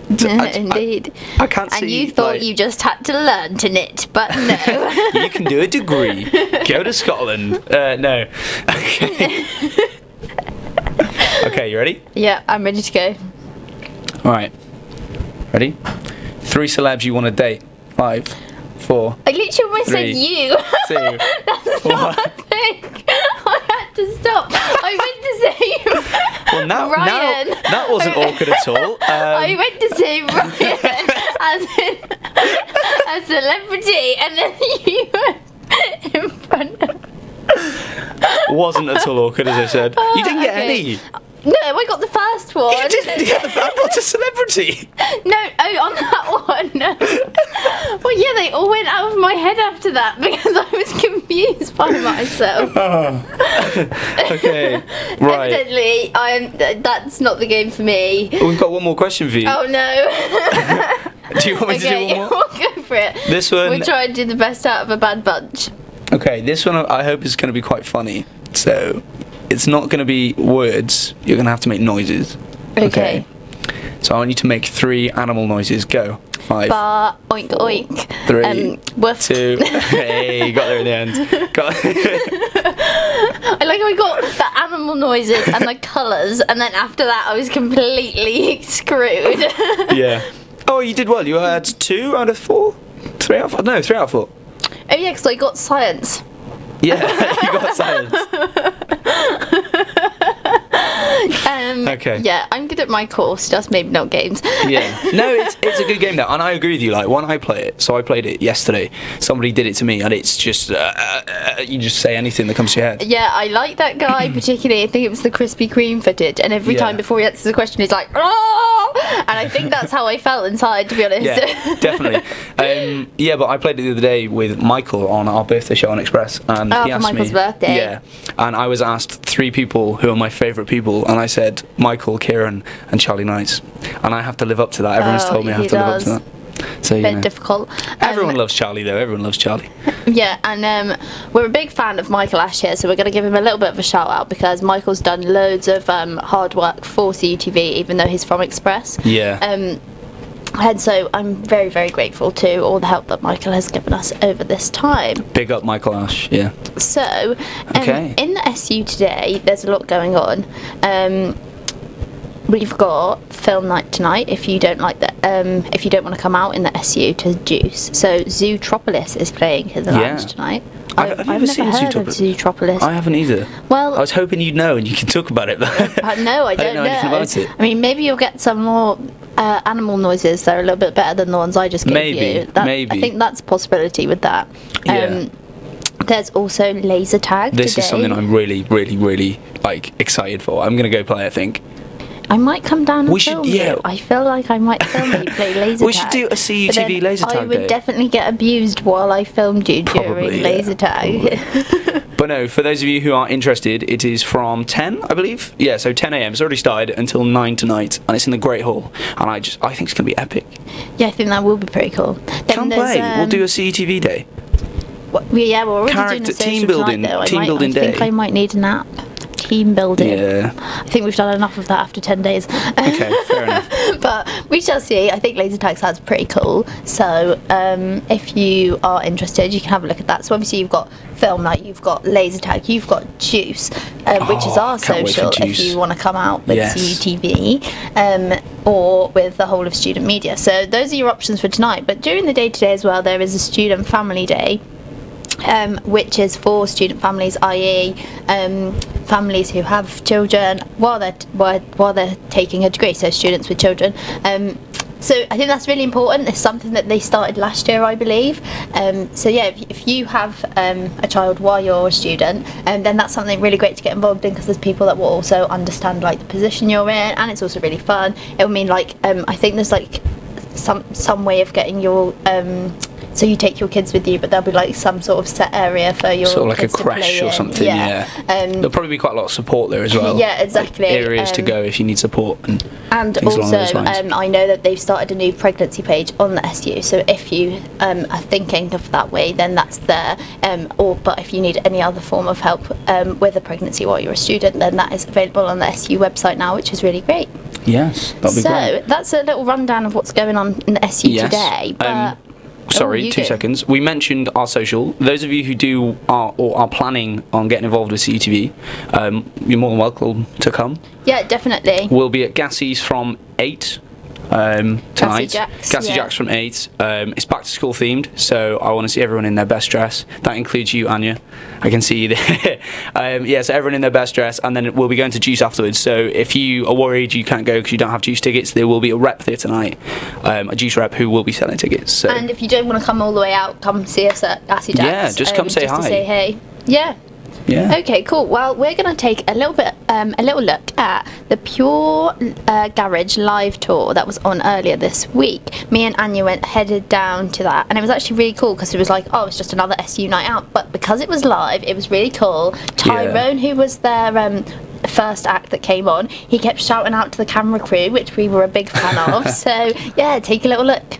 Indeed. I can't see. And you thought you just had to learn to knit, but no. You can do a degree. Go to Scotland. No. Okay. Okay, you ready? Yeah, I'm ready to go. Alright. Ready? 3 celebs you want to date. 5, 4. I literally almost said you. 2. That's not a thing. I had to stop. I went to say well, now, Ryan. Now, that wasn't awkward at all. I went to say Ryan as in a celebrity, and then you were in front of. Wasn't at all awkward, as I said. You didn't get any. No, I got the first one. You didn't get the first one. What's a celebrity? No, on that one. Well, yeah, they all went out of my head after that because I was confused by myself. Okay, right. Evidently, that's not the game for me. Well, we've got one more question for you. Oh no. Do you want me to do one more? We'll go for it. This one. We'll try and do the best out of a bad bunch. Okay, this one I hope is going to be quite funny. So, it's not going to be words. You're going to have to make noises. Okay. So I want you to make 3 animal noises. Go. 5. Bar, oink, oink. 3. Woof. 2. Hey, you got there in the end. I like how we got the animal noises and the colours, and then after that I was completely screwed. Yeah. Oh, you did well. You had 2 out of 4? 3 out of 4? No, 3 out of 4. Oh yeah, because I got science. Yeah, you got science. Okay. Yeah, I'm good at my course, just maybe not games. Yeah. No, it's a good game though, and I agree with you. Like when I play it, so I played it yesterday. Somebody did it to me, and it's just you just say anything that comes to your head. Yeah, I like that guy particularly. I think it was the Krispy Kreme footage, and every time before he answers a question, he's like, "Oh!" And I think that's how I felt inside, to be honest. Yeah, definitely. Yeah, but I played it the other day with Michael on our birthday show on Express, and he asked for Michael's me. Birthday. Yeah, and I was asked 3 people who are my favourite people, and I said Michael, Kieran, and Charlie Knights, and I have to live up to that. Everyone's told me I have to live up to that. So, bit difficult. Everyone loves Charlie though. Everyone loves Charlie. Yeah, and we're a big fan of Michael Ash here, so we're going to give him a little bit of a shout out because Michael's done loads of hard work for CUTV, even though he's from Express. Yeah. And so I'm very, very grateful to all the help that Michael has given us over this time. Big up Michael Ash, yeah. So, in the SU today, there's a lot going on. We've got film night tonight. If you don't like that, if you don't want to come out in the SU to juice, so Zootropolis is playing in the lounge tonight. Have you ever seen heard of Zootropolis? I haven't either. Well, I was hoping you'd know and you can talk about it. But no, I don't know anything about it. I mean, maybe you'll get some more animal noises that are a little bit better than the ones I just gave you. Maybe. I think that's a possibility with that. Yeah. There's also laser tag. This is something I'm really, really, really excited for. I'm gonna go play. I think. I might come down and film you. I feel like I might film you play laser tag. We should do a CUTV laser tag. I would definitely get abused while I filmed you during laser tag. But no, for those of you who are interested, it is from 10, I believe. Yeah, so 10 AM. It's already started until 9 tonight, and it's in the Great Hall. And I think it's going to be epic. Yeah, I think that will be pretty cool. Come play. We'll do a CUTV day. Yeah, we're already doing a team building. Tonight, though. Team building day. I think I might need an app. Team building. Yeah. I think we've done enough of that after 10 days. Okay, fair enough. But we shall see. I think laser tag sounds pretty cool. So if you are interested, you can have a look at that. So obviously you've got film night, you've got laser tag, you've got juice, which is our social if you want to come out with CUTV or with the whole of student media. So those are your options for tonight. But during the day today as well, there is a student family day. Which is for student families, i.e. families who have children while they're taking a degree, so students with children. So I think that's really important. It's something that they started last year, I believe. So yeah, if you have a child while you're a student, then that's something really great to get involved in, because there's people that will also understand like the position you're in, and it's also really fun. It will mean like I think there's like some way of getting your so you take your kids with you, but there'll be like some sort of set area for your sort of like kids a creche or something. Yeah. There'll probably be quite a lot of support there as well. Yeah, exactly. Like areas to go if you need support and also I know that they've started a new pregnancy page on the SU. So if you are thinking of that way, then that's there. But if you need any other form of help with a pregnancy while you're a student, then that is available on the SU website now, which is really great. Yes, that'll be great. So that's a little rundown of what's going on in the SU today. But sorry, 2 seconds. We mentioned our social. Those of you who are planning on getting involved with CUTV, you're more than welcome to come. Yeah, definitely. We'll be at Gassie's from 8 tonight. Gassy Jack's from 8. It's back to school themed, so I want to see everyone in their best dress. That includes you, Anya. I can see you there. Yeah, so everyone in their best dress, and then we'll be going to Juice afterwards. So if you are worried you can't go because you don't have Juice tickets, there will be a rep there tonight, a Juice rep who will be selling tickets. So. And if you don't want to come all the way out, come see us at Gassy Jack's. Yeah, just come say hi. To say hey. Yeah. Yeah. Okay, cool. Well, we're going to take a little look at the Pure Garage live tour that was on earlier this week. Me and Anya headed down to that, and it was actually really cool because it was like, oh, it's just another SU night out. But because it was live, it was really cool. Tyrone, who was their first act that came on, he kept shouting out to the camera crew, which we were a big fan of. So yeah, take a little look.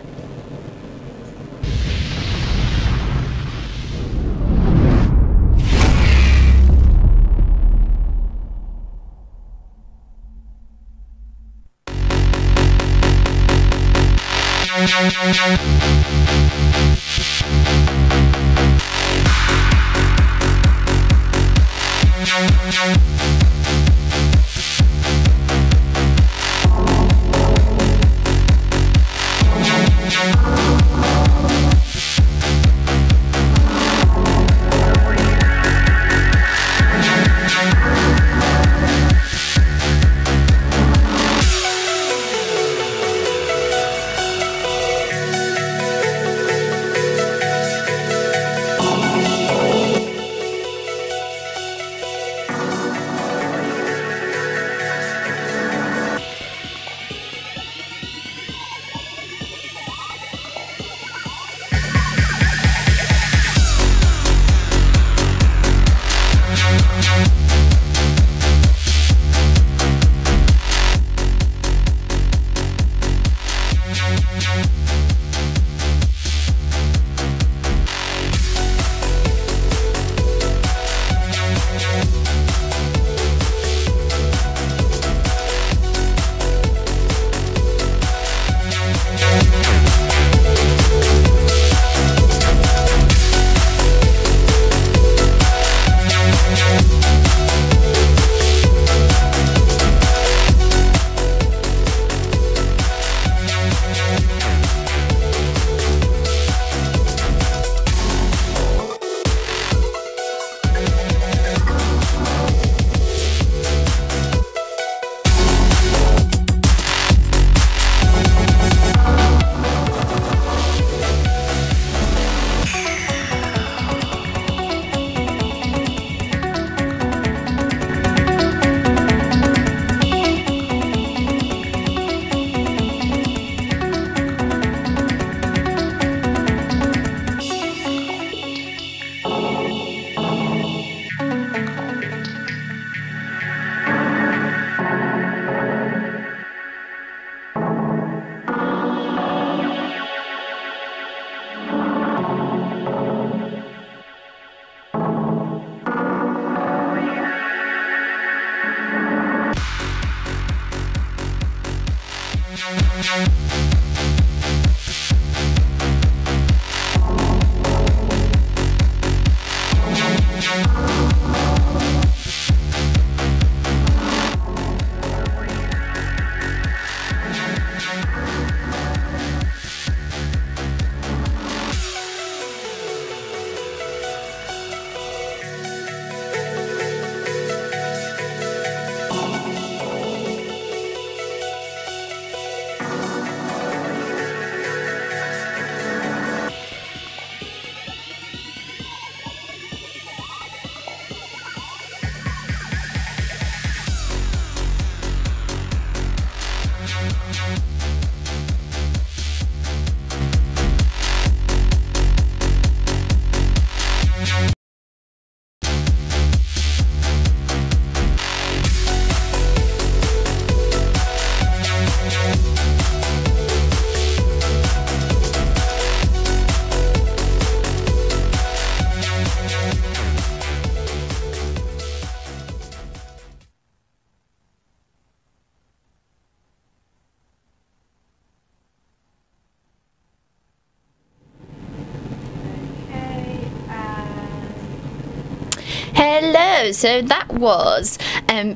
Hello, so that was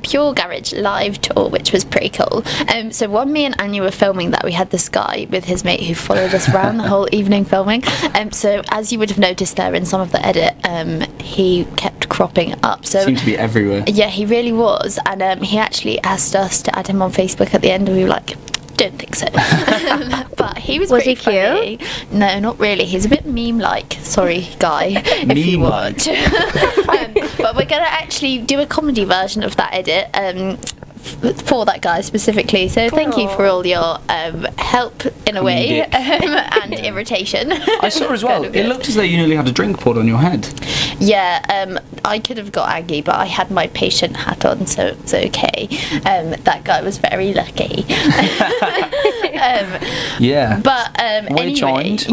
Pure Garage live tour, which was pretty cool. So when me and Anya were filming that, we had this guy with his mate who followed us around the whole evening filming. So as you would have noticed there in some of the edit, he kept cropping up. So seemed to be everywhere. Yeah, he really was, and he actually asked us to add him on Facebook at the end, and we were like, don't think so. But he was he funny. cute? No, not really. He's a bit meme-like. Sorry, guy, if you want. But we're going to actually do a comedy version of that edit for that guy specifically. So thank you for all your help in a way and irritation. I saw as well. It looked as though you nearly had a drink poured on your head. Yeah, I could have got Aggie, but I had my patient hat on, so it's okay. That guy was very lucky. Yeah. But we're anyway, joined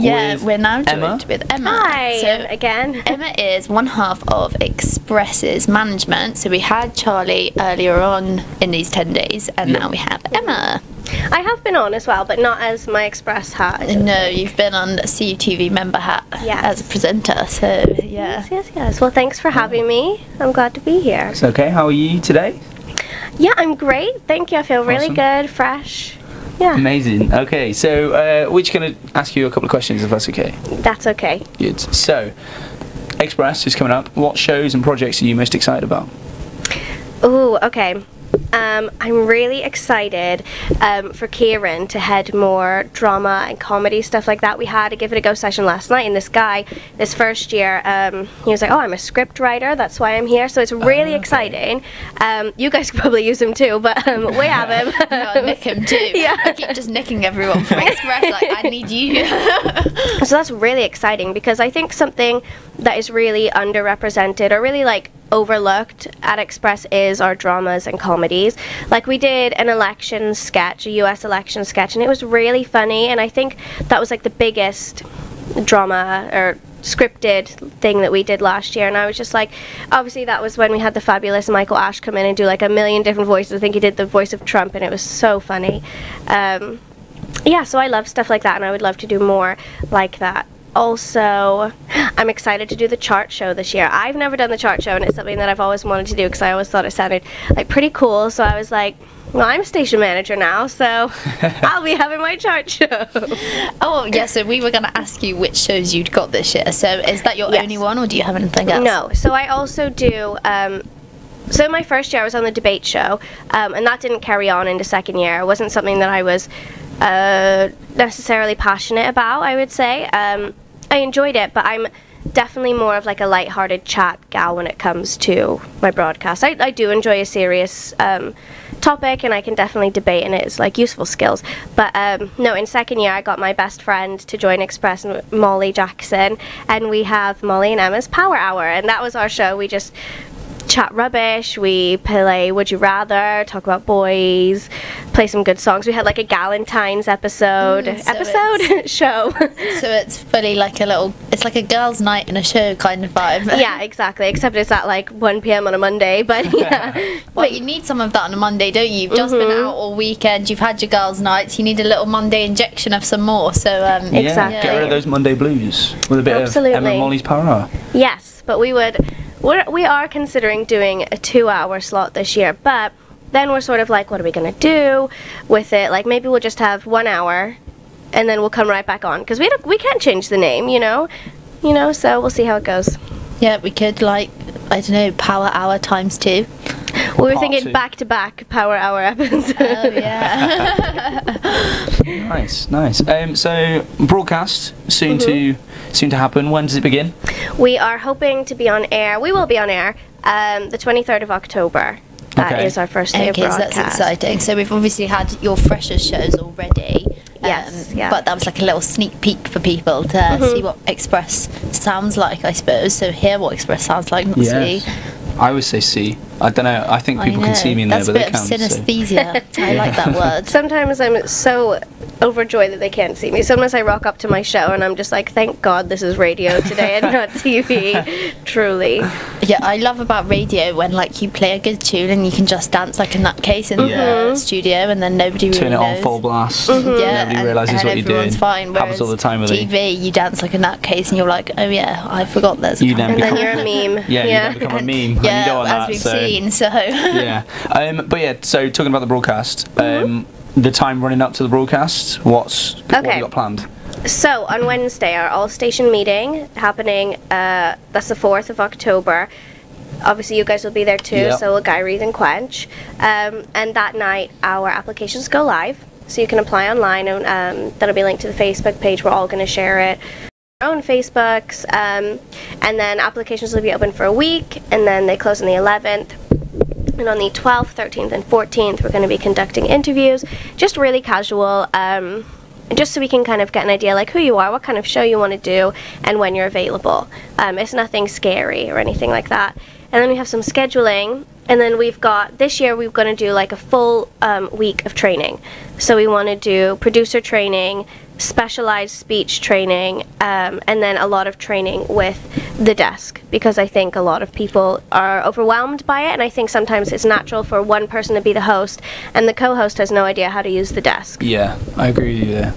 we're now joined with Emma. Hi, so again. Emma is one half of Express's management. So we had Charlie earlier on in these 10 days, and now we have Emma. I have been on as well, but not as my Express hat. No, you've been on CUTV member hat as a presenter, so yeah. Yes. Well, thanks for having me. I'm glad to be here. It's okay. How are you today? Yeah, I'm great. Thank you. I feel really good, fresh. Yeah. Amazing. Okay, so we're just going to ask you a couple of questions, if that's okay. That's okay. Good. So, Express is coming up. What shows and projects are you most excited about? Ooh, okay. I'm really excited for Kieran to head more drama and comedy stuff like that. We had a Give It a Go session last night, and this guy, this first year, he was like, oh, I'm a script writer, that's why I'm here. So it's really exciting. You guys could probably use him too, but we have him. No, nick him too. Yeah. I keep just nicking everyone from Express, like, I need you. So that's really exciting, because I think something that is really underrepresented or really like overlooked at Express is our dramas and comedies. Like, we did an election sketch, a US election sketch, and it was really funny, and I think that was like the biggest drama or scripted thing that we did last year. And I was just like, obviously that was when we had the fabulous Michael Ash come in and do like a million different voices. I think he did the voice of Trump, and it was so funny. Yeah, so I love stuff like that, and I would love to do more like that. Also, I'm excited to do the chart show this year. I've never done the chart show, and it's something that I've always wanted to do because I always thought it sounded like pretty cool. So I was like, well, I'm station manager now, so I'll be having my chart show. Oh, yeah, so we were going to ask you which shows you'd got this year. So is that your only one, or do you have anything else? No, so I also do... so my first year I was on the debate show, and that didn't carry on into second year. It wasn't something that I was necessarily passionate about, I would say. I enjoyed it, but I'm definitely more of like a light-hearted chat gal when it comes to my broadcast. I do enjoy a serious topic, and I can definitely debate, and it's like useful skills. But no, in second year I got my best friend to join Express, Molly Jackson, and we have Molly and Emma's Power Hour, and that was our show. We just chat rubbish, we play Would You Rather, talk about boys, play some good songs. We had like a Galentine's episode show. So it's fully like it's like a girls' night in a show kind of vibe. Yeah, exactly, except it's at like 1 p.m. on a Monday, but yeah. Well, you need some of that on a Monday, don't you? You've just been out all weekend, you've had your girls' nights, you need a little Monday injection of some more, so exactly. Yeah, get rid of those Monday blues with a bit of Emma and Molly's Power Hour. Yes, but we are considering doing a 2-hour slot this year, but then we're sort of like, what are we going to do with it? Like, maybe we'll just have 1 hour, and then we'll come right back on, because we can't change the name, you know, so we'll see how it goes. Yeah, we could, like, I don't know, Power Hour times 2. We were thinking back-to-back Power Hour episodes. Oh, yeah. Nice. So, broadcast soon to happen. When does it begin? We are hoping to be on air. We will be on air the 23rd of October. That is our first day of broadcast. That's exciting. So we've obviously had your freshers shows already. Yes, yeah. But that was like a little sneak peek for people to see what Express sounds like, I suppose. So hear what Express sounds like, not see. I always say see. I don't know. I think people can see me in there, That's but they can't. a bit of synesthesia. I like that word. Sometimes I'm so overjoyed that they can't see me. Sometimes I rock up to my show and I'm just like, thank God this is radio today and not TV. Truly. Yeah, I love about radio when like you play a good tune and you can just dance like a nutcase in the studio, and then nobody really Turn it knows. on full blast. Yeah, Nobody realises what you're doing. Everyone's fine. Happens all the time with TV, you dance like a nutcase and you're like, oh yeah, I forgot there's. You then And become, then you're a meme. Yeah, you then become a meme. Yeah, and you don't want as that, we've so. seen. So. Yeah. But yeah. So talking about the broadcast, the time running up to the broadcast, what have you got planned? So on Wednesday, our all-station meeting happening. That's the 4th of October. Obviously, you guys will be there too. So will Guy Reed and Quench. And that night, our applications go live, so you can apply online, and that'll be linked to the Facebook page. We're all going to share it. Our own Facebooks, and then applications will be open for a week, and then they close on the 11th. And on the 12th, 13th, and 14th, we're going to be conducting interviews, just really casual, just so we can kind of get an idea like who you are, what kind of show you want to do, and when you're available. It's nothing scary or anything like that. And then we have some scheduling, and then we've got, this year we're going to do like a full week of training. So we want to do producer training, specialized speech training, and then a lot of training with the desk, because I think a lot of people are overwhelmed by it, and I think sometimes it's natural for one person to be the host and the co-host has no idea how to use the desk. Yeah, I agree with you there.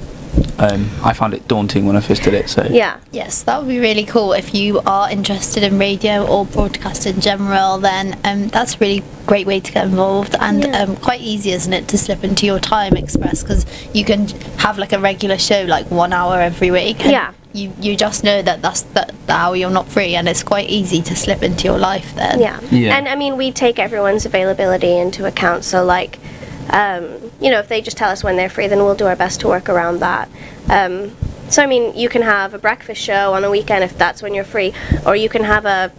I found it daunting when I first did it, so yeah. Yes, that would be really cool. If you are interested in radio or broadcast in general, then that's a really great way to get involved, and quite easy, isn't it, to slip into your time express, because you can have like a regular show like 1 hour every week. And you just know that that's the hour you're not free, and it's quite easy to slip into your life then. Yeah. And I mean, we take everyone's availability into account, so like you know, if they just tell us when they're free, then we'll do our best to work around that. So I mean, you can have a breakfast show on a weekend if that's when you're free, or you can have a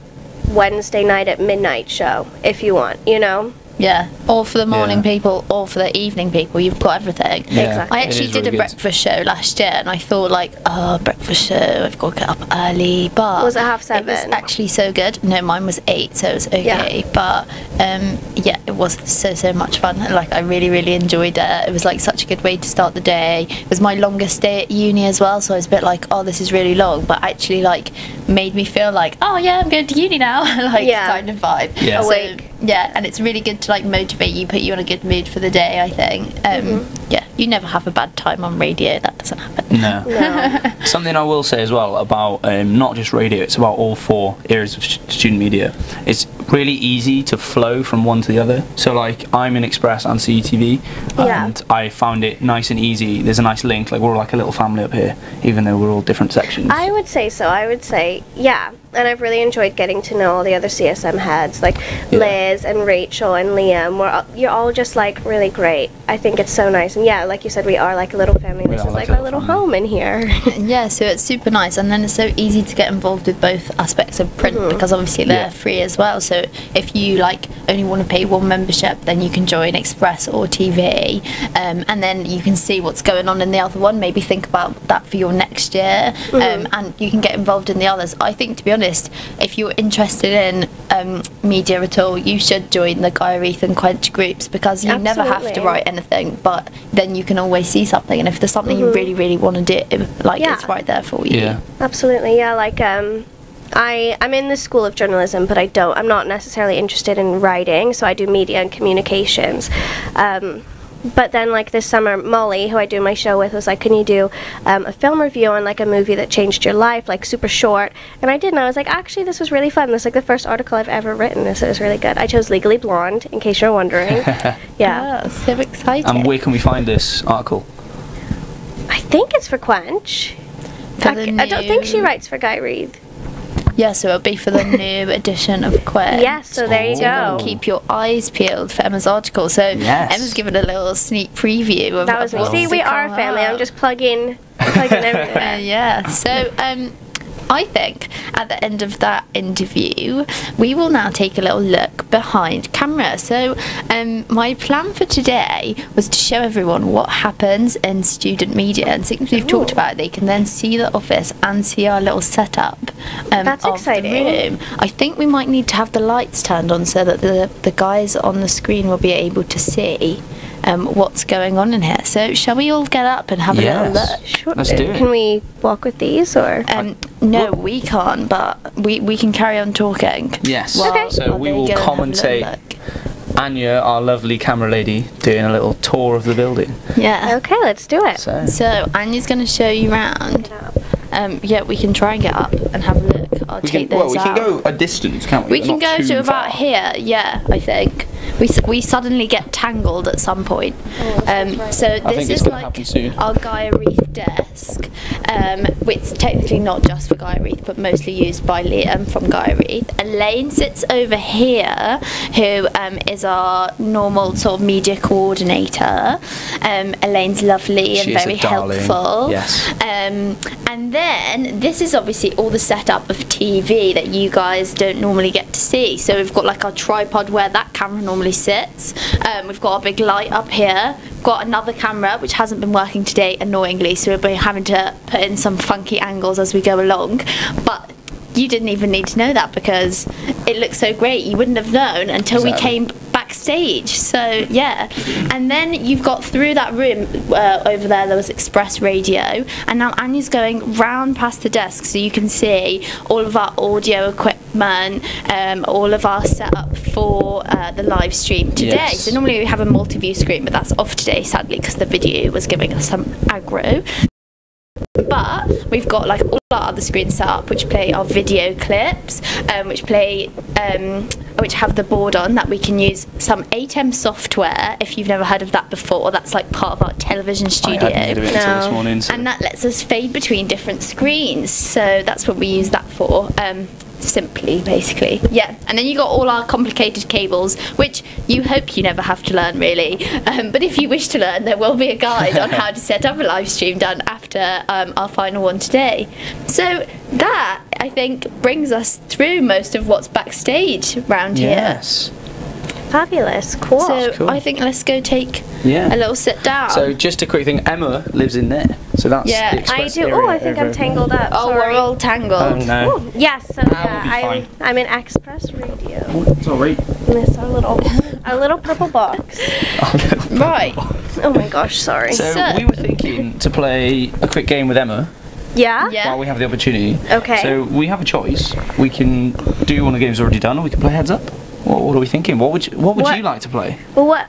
Wednesday night at midnight show if you want, you know? Yeah, or for the morning people, or for the evening people, you've got everything. Yeah, I actually did a breakfast show last year, and I thought like, oh, breakfast show, I've got to get up early, but... Was it 7:30? It was actually so good. No, mine was 8, so it was okay, but yeah, it was so much fun. Like, I really enjoyed it. It was like such a good way to start the day. It was my longest day at uni as well, so I was a bit like, oh, this is really long, but actually like made me feel like, oh yeah, I'm going to uni now, like kind of vibe. Yeah. Awake. Yeah, and it's really good to like motivate you, put you in a good mood for the day, I think. Yeah, you never have a bad time on radio, that doesn't happen. No. Something I will say as well about not just radio, it's about all 4 areas of student media. It's really easy to flow from one to the other. So like, I'm in Express and CUTV, and I found it nice and easy. There's a nice link, like we're all like a little family up here, even though we're all different sections. I would say so. I would say, yeah. And I've really enjoyed getting to know all the other CSM heads, like Liz and Rachel and Liam. You're all just like really great. I think it's so nice. And yeah, like you said, we are like a little family. This is like our little home in here. Yeah, so it's super nice. And then it's so easy to get involved with both aspects of print, because obviously they're free as well. So if you like only want to pay one membership, then you can join Express or TV, and then you can see what's going on in the other one. Maybe think about that for your next year, and you can get involved in the others. I think, to be honest, if you're interested in media at all, you should join the Guy Reed and Quench groups, because you never have to write anything, but then you can always see something, and if there's something you really want to do, like it's right there for you. Absolutely. Yeah, like I'm in the School of Journalism, but I'm not necessarily interested in writing, so I do media and communications. But then, like, this summer, Molly, who I do my show with, was like, can you do a film review on, like, a movie that changed your life, like, super short? And I did, and I was like, actually, this was really fun. This is, like, the first article I've ever written, so it was really good. I chose Legally Blonde, in case you're wondering. Yeah, so exciting. And where can we find this article? I think it's for Quench. I don't think she writes for Guy Reed. Yeah, so it'll be for the new edition of Quench. Yes, so there you go. Keep your eyes peeled for Emma's article. So Emma's given a little sneak preview of that was me. See, we are a family. I'm just plugging everywhere. Yeah. So I think at the end of that interview, we will now take a little look behind camera. So my plan for today was to show everyone what happens in student media, and since we've talked about it, they can then see the office and see our little setup That's of exciting. the room. I think we might need to have the lights turned on so that the guys on the screen will be able to see what's going on in here. So shall we all get up and have a little look? Sure. Let's do it. Can we walk with these, or? No, we can't, but we can carry on talking. Yes. Okay. So we will commentate. Anya, our lovely camera lady, doing a little tour of the building. Yeah. Okay, let's do it. So Anya's going to show you around. Yeah, we can try and get up and have a look. I'll take those out. We can go a distance, can't we? We can go to about here, yeah, I think. We suddenly get tangled at some point. So this is like our Gaia Reef desk, which is technically not just for Gaia Reef, but mostly used by Liam from Gaia Reef. Elaine sits over here, who is our normal sort of media coordinator. Elaine's lovely and very helpful. Yes. And then this is obviously all the setup of TV that you guys don't normally get to see. So we've got like our tripod where that camera normally sits. We've got a big light up here. We've got another camera which hasn't been working today, annoyingly, so we'll be having to put in some funky angles as we go along. But you didn't even need to know that because it looks so great. You wouldn't have known until we came backstage. So yeah, and then you've got through that room over there was Express Radio, and now Anya's going round past the desk so you can see all of our audio equipment, all of our setup for the live stream today. Yes. So normally we have a multi-view screen, but that's off today sadly because the video was giving us some aggro. But we've got like all our other screens set up which play our video clips, which have the board on that we can use some ATEM software. If you've never heard of that before, that's like part of our television studio. I hadn't heard of it until this morning, so. And that lets us fade between different screens. So that's what we use that for. Simply, basically. Yeah, and then you got all our complicated cables, which you hope you never have to learn, really. But if you wish to learn, there will be a guide on how to set up a live stream done after our final one today. So that, I think, brings us through most of what's backstage around here. Yes. Fabulous, cool. So cool. I think let's go take a little sit down. So just a quick thing, Emma lives in there. So that's the Express I do. Oh, I think I'm tangled up. Oh, sorry. we're all tangled. Oh no. Ooh, yes, so I'm in Express Radio. Sorry. And it's our little purple box. Right. Oh my gosh, sorry. So we were thinking to play a quick game with Emma. Yeah? While we have the opportunity. Okay. So we have a choice. We can do one of the games already done, or we can play Heads Up. What are we thinking? What would you like to play? What?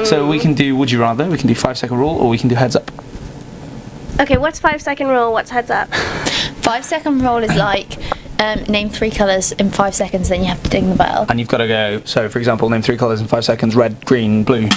So we can do Would You Rather, we can do 5 second rule, or we can do Heads Up. Okay, what's 5 second rule? What's Heads Up? 5 second rule is like name 3 colours in 5 seconds, then you have to ding the bell. And you've got to go. So for example, name 3 colours in 5 seconds: red, green, blue.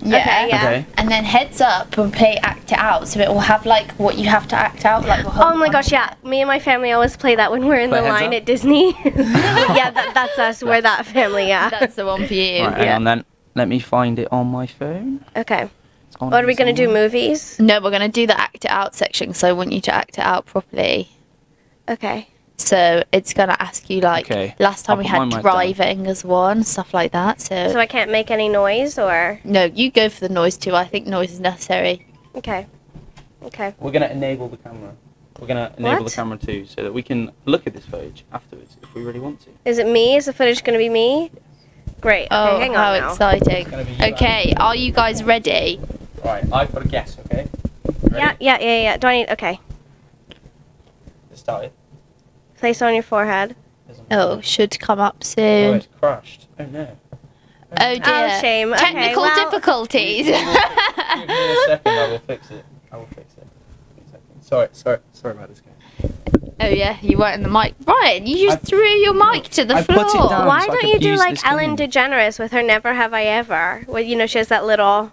Yeah. Okay, yeah. Okay. And then Heads Up will play Act It Out, so it will have like what you have to act out, like the whole. Oh my gosh, yeah. Me and my family always play that when we're in the line at Disney. Yeah, that's us. We're that family, yeah. That's the one for you. Right, hang on then. Let me find it on my phone. Okay. What are we going to do, movies? No, we're going to do the Act It Out section, so I want you to act it out properly. Okay. So it's going to ask you like, last time we had driving as one, stuff like that. So I can't make any noise, or? No, you go for the noise too. I think noise is necessary. Okay. Okay. We're going to enable the camera. We're going to enable the camera too, so that we can look at this footage afterwards if we really want to. Is it me? Is the footage going to be me? Great. Oh, okay, hang on how now. exciting. Okay, are you guys ready? Right, I've got a guess, okay? Ready? Yeah. Do I need, okay. Let's start it. Place on your forehead. Oh, should come up Oh, soon. it's crashed. Oh no. Oh dear. Oh, shame. Okay, Technical difficulties. Give me a second, I will fix it. Sorry about this, guys. Oh yeah, you weren't in the mic. Ryan, you just threw your mic to the floor. Put it down. Why so don't you do like Ellen DeGeneres with her Never Have I Ever? Well, you know, she has that little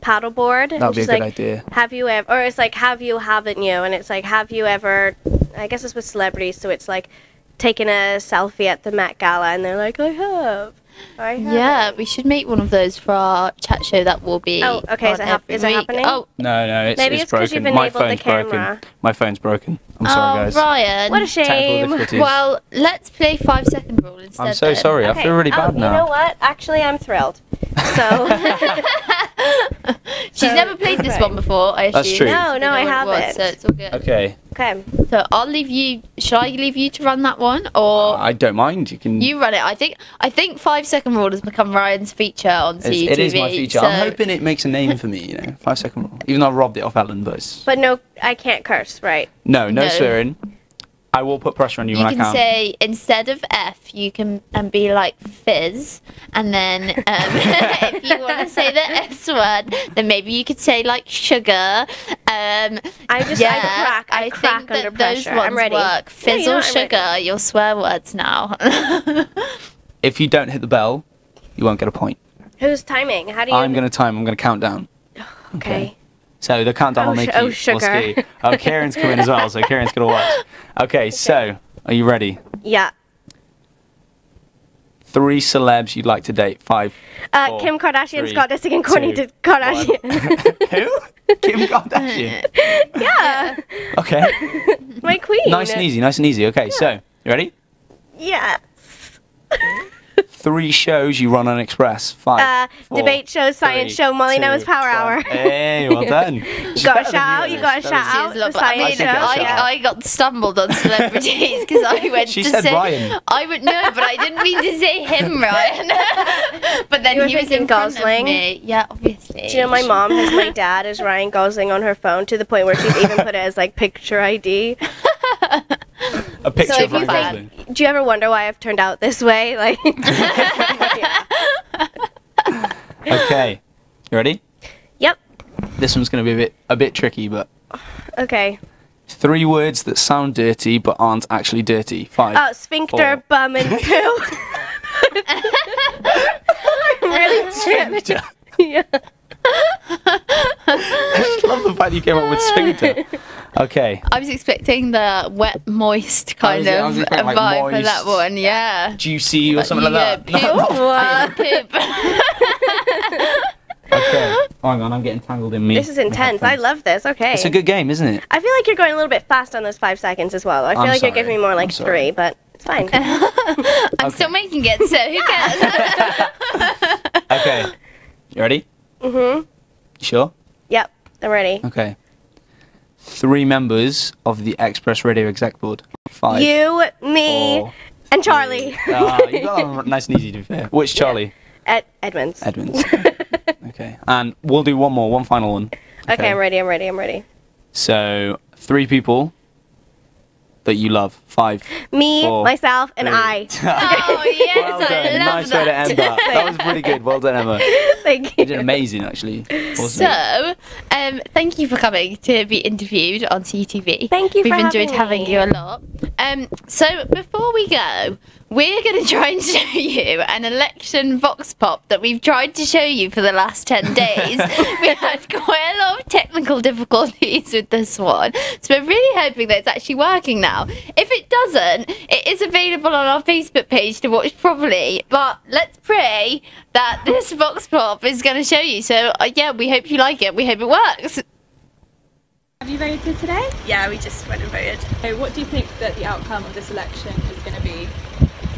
paddleboard. That would be a good idea. Have you ever, or it's like have you, haven't you? And it's like have you ever, I guess it's with celebrities, so it's like taking a selfie at the Met Gala and they're like, I have. Yeah, we should make one of those for our chat show that will be. Oh, okay. Is it happening? Oh, no, maybe it's because broken. you've My enabled the phone's camera. broken. My phone's broken. I'm sorry, guys. Ryan. What a shame. Technical difficulties. Well, let's play 5-second rule instead. I'm so sorry. I feel really bad now. You know what? Actually, I'm thrilled. So. She's never played this one before, I assume. That's true. No, I haven't. So it's all good. Okay. Okay. So I'll leave you. Shall I leave you to run that one, or I don't mind. You can. you run it? I think 5-second rule has become Ryan's feature on CUTV. It is my feature. So... I'm hoping it makes a name for me. 5-second rule. Even though I robbed it off Ellen, But no, I can't curse, right? No swearing. I will put pressure on you when I You can. can say, instead of F, you can be like fizz, and then if you want to say the S word, then maybe you could say like sugar. I crack under pressure. I'm ready. Work. Fizz or sugar, your swear words now. If you don't hit the bell, you won't get a point. Who's timing? How do you? I'm going to time. I'm going to count down. Okay. So the countdown will make you. Sugar. Oh, Kieran's coming as well, so Kieran's going to watch. Okay, so are you ready? Yeah. 3 celebs you'd like to date. 5. 4, Kim Kardashian, 3, Scott Disick, and Kourtney 2, Kardashian. Who? Kim Kardashian. Yeah. Okay. My queen. Nice and easy. Okay, so you ready? Yeah. 3 shows you run on Express. 5. 4, debate show, science 3, show, Molly 2, Noah's Power 1. Hour. Hey, well done. You got a shout out. You got a shout out. The science show. I got stumbled on celebrities because I went she to said say Ryan. I would know, but I didn't mean to say him, Ryan. But then You were he was thinking in front Gosling? of me. Yeah, obviously. Do you know my mom has my dad as Ryan Gosling on her phone to the point where she's even put it as like picture ID. A picture So of Ryan Gosling. Do you ever wonder why I've turned out this way? Like. Okay, you ready? Yep. This one's going to be a bit tricky, but Okay. 3 words that sound dirty but aren't actually dirty. 5. Sphincter, 4. bum, and poo. Really? Sphincter. Yeah. I love the fact you came up with sphincter. Okay. I was expecting the wet, moist kind I was of expecting, like, vibe for moist, that one. Yeah. Juicy or something like that. Pip. Okay. Hang on, I'm getting tangled in me. This is intense. I love this. Okay. It's a good game, isn't it? I feel like you're going a little bit fast on those 5 seconds as well. I feel I'm like you're sorry. giving me more like I'm sorry. 3, but it's fine. I'm still making it, so who cares? Okay. You ready? Mhm. You sure? Yep. I'm ready. Okay. 3 members of the Express Radio Exec Board. 5. You, me, 4, and Charlie. You got that nice and easy, to be fair. Which Charlie? Edmonds. Edmonds. Okay. And we'll do one final one. Okay, I'm ready. So, 3 people that you love. 5. Me, 4, myself, and 3. I. Oh, yes, Well done. I love Nice way to end that. That was pretty good. Well done, Emma. Thank You did amazing, actually. Awesome. So, thank you for coming to be interviewed on CUTV. Thank you We've for enjoyed having having you a lot. So, before we go, we're going to try and show you an election vox pop that we've tried to show you for the last 10 days. We had quite a lot of technical difficulties with this one. So, we're really hoping that it's actually working now. If it doesn't, it is available on our Facebook page to watch properly. But let's pray that this vox pop is going to show you. So, yeah, we hope you like it. We hope it works. Have you voted today? Yeah, we just went and voted. So what do you think that the outcome of this election is going to be?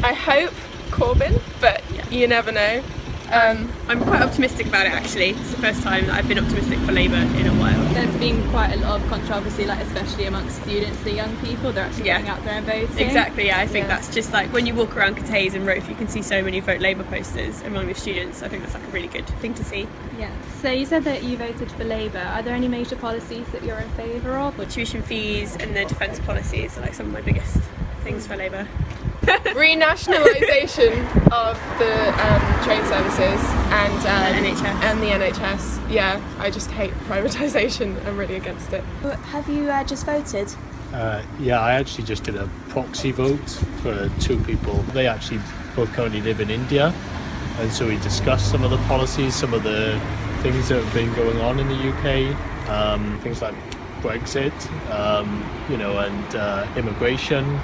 I hope Corbyn, but you never know. I'm quite optimistic about it actually. It's the first time that I've been optimistic for Labour in a while. There's been quite a lot of controversy, like especially amongst students, the young people. They're actually going out there and voting. Exactly, yeah. I think that's just like when you walk around Cathays and Rofe, you can see so many Vote Labour posters among the students. I think that's like a really good thing to see. Yeah. So you said that you voted for Labour. Are there any major policies that you're in favour of? Well, tuition fees and the defence policies are like some of my biggest things for Labour. Renationalisation of the train services and NHS. And the NHS. Yeah, I just hate privatisation. I'm really against it. Have you just voted? Yeah, I actually just did a proxy vote for 2 people. They actually both currently live in India, and so we discussed some of the policies, some of the things that have been going on in the UK, things like Brexit, and immigration.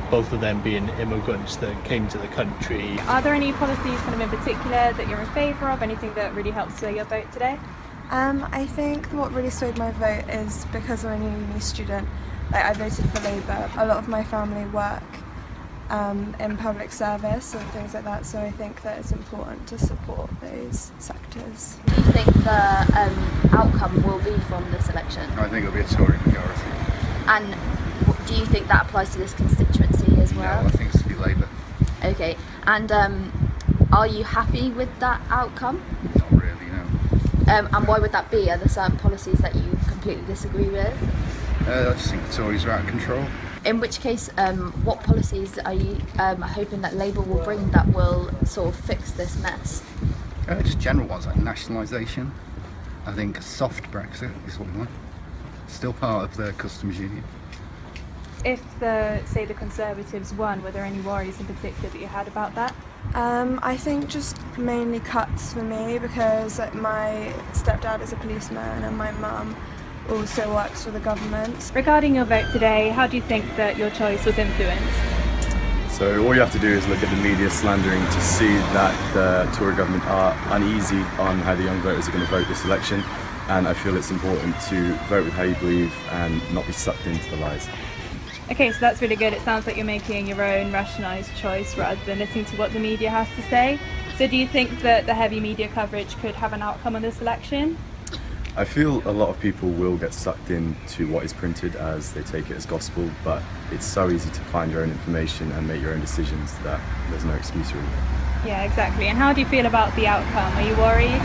both of them being immigrants that came to the country. Are there any policies kind of in particular that you're in favour of, anything that really helped sway your vote today? I think what really swayed my vote is because I'm a uni student. Like, I voted for Labour. A lot of my family work in public service and things like that, so I think that it's important to support those sectors. Do you think the outcome will be from this election? I think it'll be a Tory majority. And do you think that applies to this constituency as well? No, I think it's to be Labour. Okay, and are you happy with that outcome? Not really, no. And why would that be? Are there certain policies that you completely disagree with? I just think the Tories are out of control. In which case, what policies are you hoping that Labour will bring that will sort of fix this mess? Just general ones like nationalisation. I think a soft Brexit is what we want. Still part of the customs union. If say the Conservatives won, were there any worries in particular that you had about that? I think just mainly cuts for me, because my stepdad is a policeman and my mum also works for the government. Regarding your vote today, how do you think that your choice was influenced? So all you have to do is look at the media slandering to see that the Tory government are uneasy on how the young voters are going to vote this election, and I feel it's important to vote with how you believe and not be sucked into the lies. Okay, so that's really good. It sounds like you're making your own rationalised choice rather than listening to what the media has to say. So do you think that the heavy media coverage could have an outcome on this election? I feel a lot of people will get sucked into what is printed as they take it as gospel, but it's so easy to find your own information and make your own decisions that there's no excuse really. Yeah, exactly. And how do you feel about the outcome? Are you worried?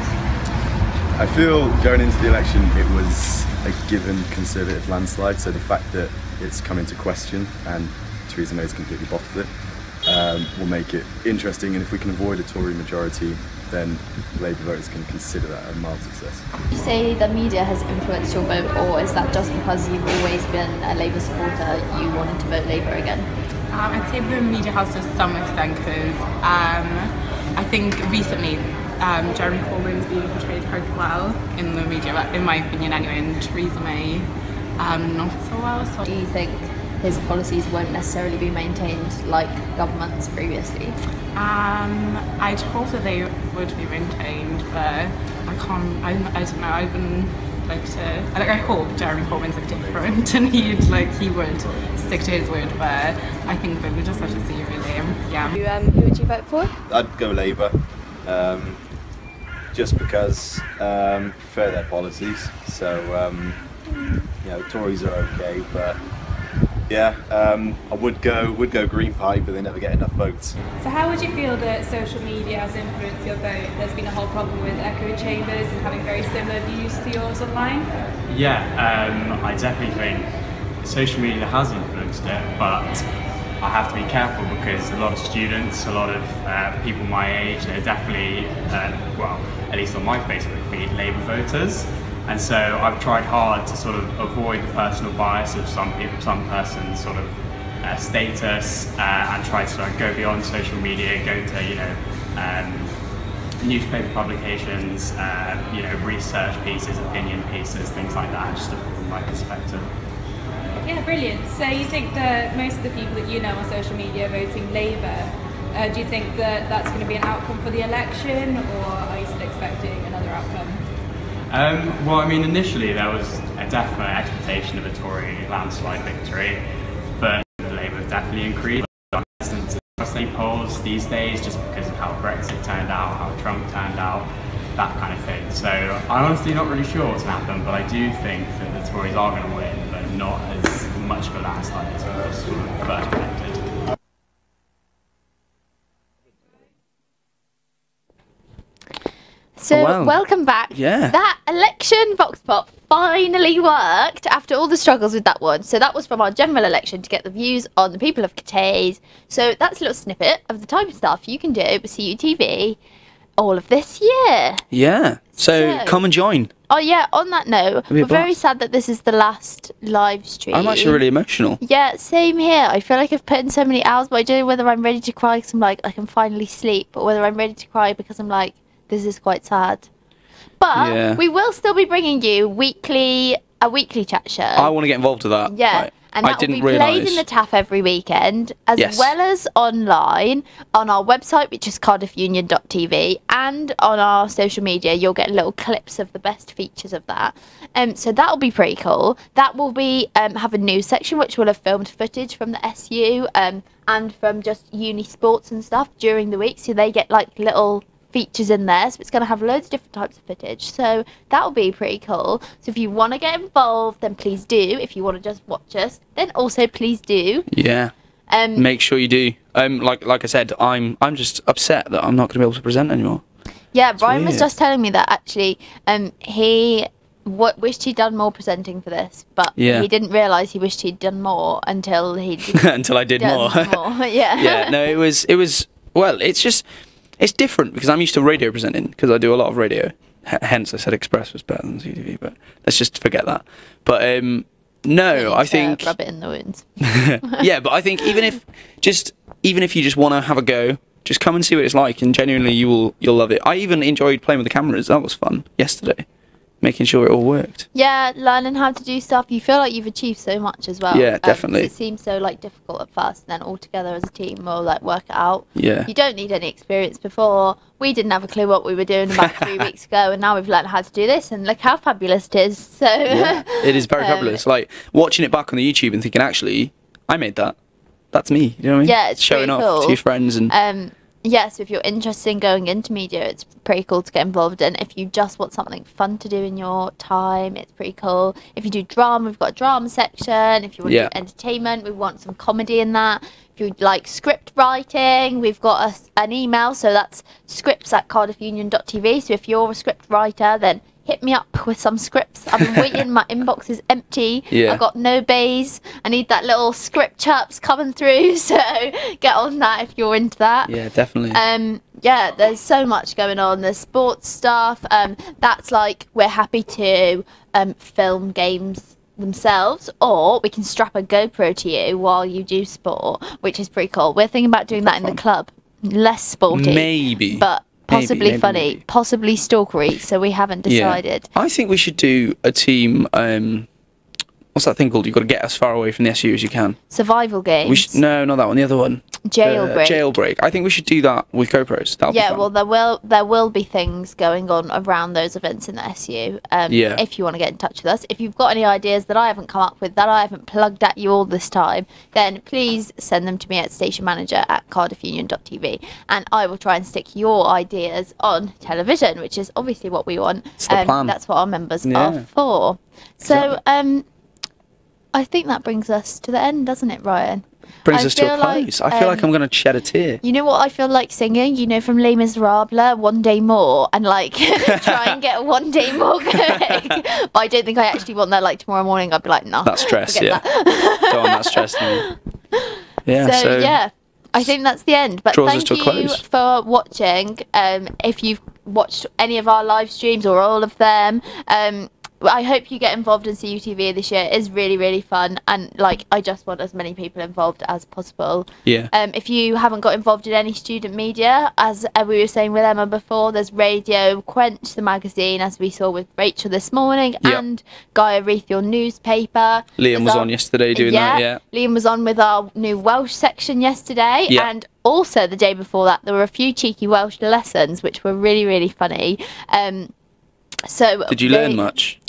I feel going into the election it was a given Conservative landslide, so the fact that it's come into question and Theresa May's completely bottled it will make it interesting, and if we can avoid a Tory majority then Labour voters can consider that a mild success. You say the media has influenced your vote, or is that just because you've always been a Labour supporter, you wanted to vote Labour again? I'd say the media has to some extent, because I think recently Jeremy Corbyn's been portrayed quite well in the media, in my opinion anyway, and Theresa May not so well. So do you think his policies won't necessarily be maintained like governments previously? I'd hope that they would be maintained, but I don't know, I wouldn't like to, I hope Jeremy Corbyn's different and he would stick to his word, but I think that we just have to see really, yeah. Who would you vote for? I'd go Labour, just because I prefer their policies, so you know, Tories are okay, but yeah, I would go Green Party, but they never get enough votes. So how would you feel that social media has influenced your vote? There's been a whole problem with echo chambers and having very similar views to yours online. Yeah, I definitely think social media has influenced it, but I have to be careful because a lot of students, a lot of people my age, they're definitely, well, at least on my Facebook feed, Labour voters. And so I've tried hard to sort of avoid the personal bias of some people, some person's sort of status, and try to sort of go beyond social media, go to, you know, newspaper publications, you know, research pieces, opinion pieces, things like that, just to put my perspective. Yeah, brilliant. So you think that most of the people that you know on social media are voting Labour. Do you think that that's going to be an outcome for the election, or are you still expecting another outcome? Well, I mean, initially there was a definite expectation of a Tory landslide victory, but the Labour have definitely increased. Polls these days, just because of how Brexit turned out, how Trump turned out, that kind of thing. So I'm honestly not really sure what's going to happen, but I do think that the Tories are going to win, but not as much of a landslide as was sort of first predicted. So, Oh, wow. welcome back. Yeah. That election vox pop finally worked after all the struggles with that one. So that was from our general election to get the views on the people of Cathays. So that's a little snippet of the type of stuff you can do with CUTV all of this year. Yeah. So come and join. Oh yeah, on that note, be a we're very blast. sad that this is the last live stream. I'm actually really emotional. Yeah, same here. I feel like I've put in so many hours, but I don't know whether I'm ready to cry because I'm like, I can finally sleep, or whether I'm ready to cry because I'm like, this is quite sad. But we will still be bringing you a weekly chat show. I want to get involved with that. Yeah. Right. And that will be played in the TAF every weekend, as well as online on our website, which is cardiffunion.tv, and on our social media. You'll get little clips of the best features of that. So that will be pretty cool. That will be have a news section, which will have filmed footage from the SU and from just uni sports and stuff during the week. So they get like little features in there, so it's going to have loads of different types of footage, so that'll be pretty cool. So if you want to get involved, then please do. If you want to just watch us, then also please do. Yeah, make sure you do. Like I said, I'm just upset that I'm not going to be able to present anymore. Yeah, Ryan was just telling me that actually he wished he'd done more presenting for this, but he didn't realise he wished he'd done more until he until I did more. Yeah. No, it was well, it's different because I'm used to radio presenting because I do a lot of radio. Hence, I said Express was better than CUTV, but let's just forget that. But no, I think rub it in the wounds. Yeah, but I think even if you just want to have a go, just come and see what it's like, and genuinely you'll love it. I even enjoyed playing with the cameras. That was fun yesterday. Making sure it all worked. Yeah, learning how to do stuff. You feel like you've achieved so much as well. Yeah, definitely. It seems so like difficult at first, and then all together as a team we'll like work it out. Yeah. You don't need any experience before. We didn't have a clue what we were doing about 3 weeks ago, and now we've learned how to do this, and look how fabulous it is. So yeah, it is very fabulous. Like watching it back on the YouTube and thinking, actually, I made that. That's me. You know what I mean? Yeah, it's showing off cool to your friends and. Yeah, so if you're interested in going into media, it's pretty cool to get involved in. If you just want something fun to do in your time, it's pretty cool. If you do drama, we've got a drama section. If you want to do entertainment, we want some comedy in that. If you like script writing, we've got an email, so that's scripts@cardiffunion.tv. So if you're a script writer, then hit me up with some scripts. I've been waiting, my inbox is empty. I've got no bays. I need that little script chirps coming through, so get on that if you're into that. Yeah, definitely. Yeah, there's so much going on. There's sports stuff. That's like, we're happy to film games themselves, or we can strap a GoPro to you while you do sport, which is pretty cool. We're thinking about doing that in the club. Less sporty. Maybe. But possibly funny, possibly stalkery, so we haven't decided. Yeah. I think we should do a team, what's that thing called? You've got to get as far away from the SU as you can. Survival games? No, not that one, the other one. Jailbreak. Jailbreak. I think we should do that with GoPros. That'll be fun. Well, there will be things going on around those events in the SU. If you want to get in touch with us. If you've got any ideas that I haven't come up with, that I haven't plugged at you all this time, then please send them to me at stationmanager@cardiffunion.tv, and I will try and stick your ideas on television, which is obviously what we want. It's the plan. That's what our members are for. So, I think that brings us to the end, doesn't it, Ryan? Brings us to a close. I feel like I'm going to shed a tear. You know what I feel like singing? You know, from Les Miserables, One Day More, and like try and get one day more going. But I don't think I actually want that. Like tomorrow morning, I'd be like, nah. That's stress, yeah. Don't want that stress. Yeah. So yeah, I think that's the end. But thank you for watching. If you've watched any of our live streams or all of them, I hope you get involved in CUTV this year. It is really, really fun, and like I just want as many people involved as possible. Yeah. If you haven't got involved in any student media, as we were saying with Emma before, there's radio, Quench the magazine, as we saw with Rachel this morning, and Gaia Reith, your newspaper. Liam was on yesterday doing that. Yeah. Liam was on with our new Welsh section yesterday, and also the day before that there were a few cheeky Welsh lessons which were really, really funny. So did you learn much?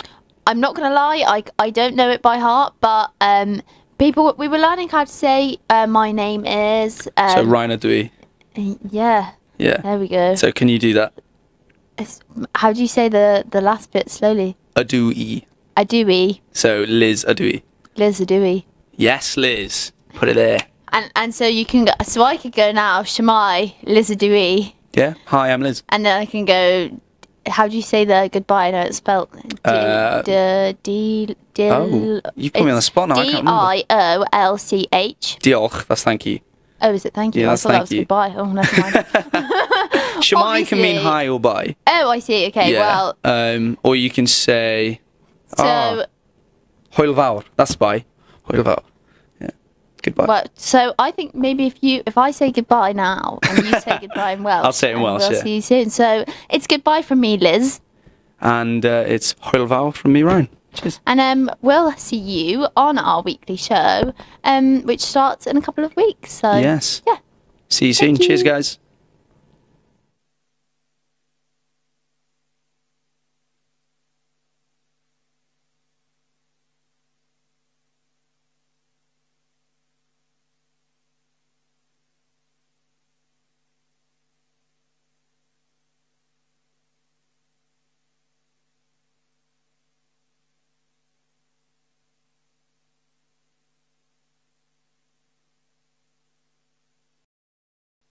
I'm not gonna lie, I don't know it by heart, but we were learning how to say my name is. So Ryan Adui. Yeah. Yeah. There we go. So can you do that? How do you say the last bit slowly? Adui. Adui. So Liz Adui. Liz Adui. Yes, Liz. Put it there. And so you can go, so I could go now, Shamai, Liz Adui. Yeah. Hi, I'm Liz. And then I can go. How do you say the goodbye? I know it's spelled oh, you've put me on the spot now. I can't remember. Diolch. Diolch, that's thank you. Oh, is it thank you? Yeah, I that's thought that was thank you. Goodbye. Oh, never mind. Shamai can mean hi or bye. Oh, I see. Okay, yeah. well. Or you can say. So. Hwyl fawr. That's bye. Hwyl fawr. Yeah. Goodbye. Well, so I think maybe if I say goodbye now and you say goodbye in Welsh. I'll say it in Welsh. We'll see you soon. So it's goodbye from me, Liz. And it's hwyl fawr from me, Ryan. Cheers. And we'll see you on our weekly show, which starts in a couple of weeks. So yes. Yeah. See you soon. Cheers, guys.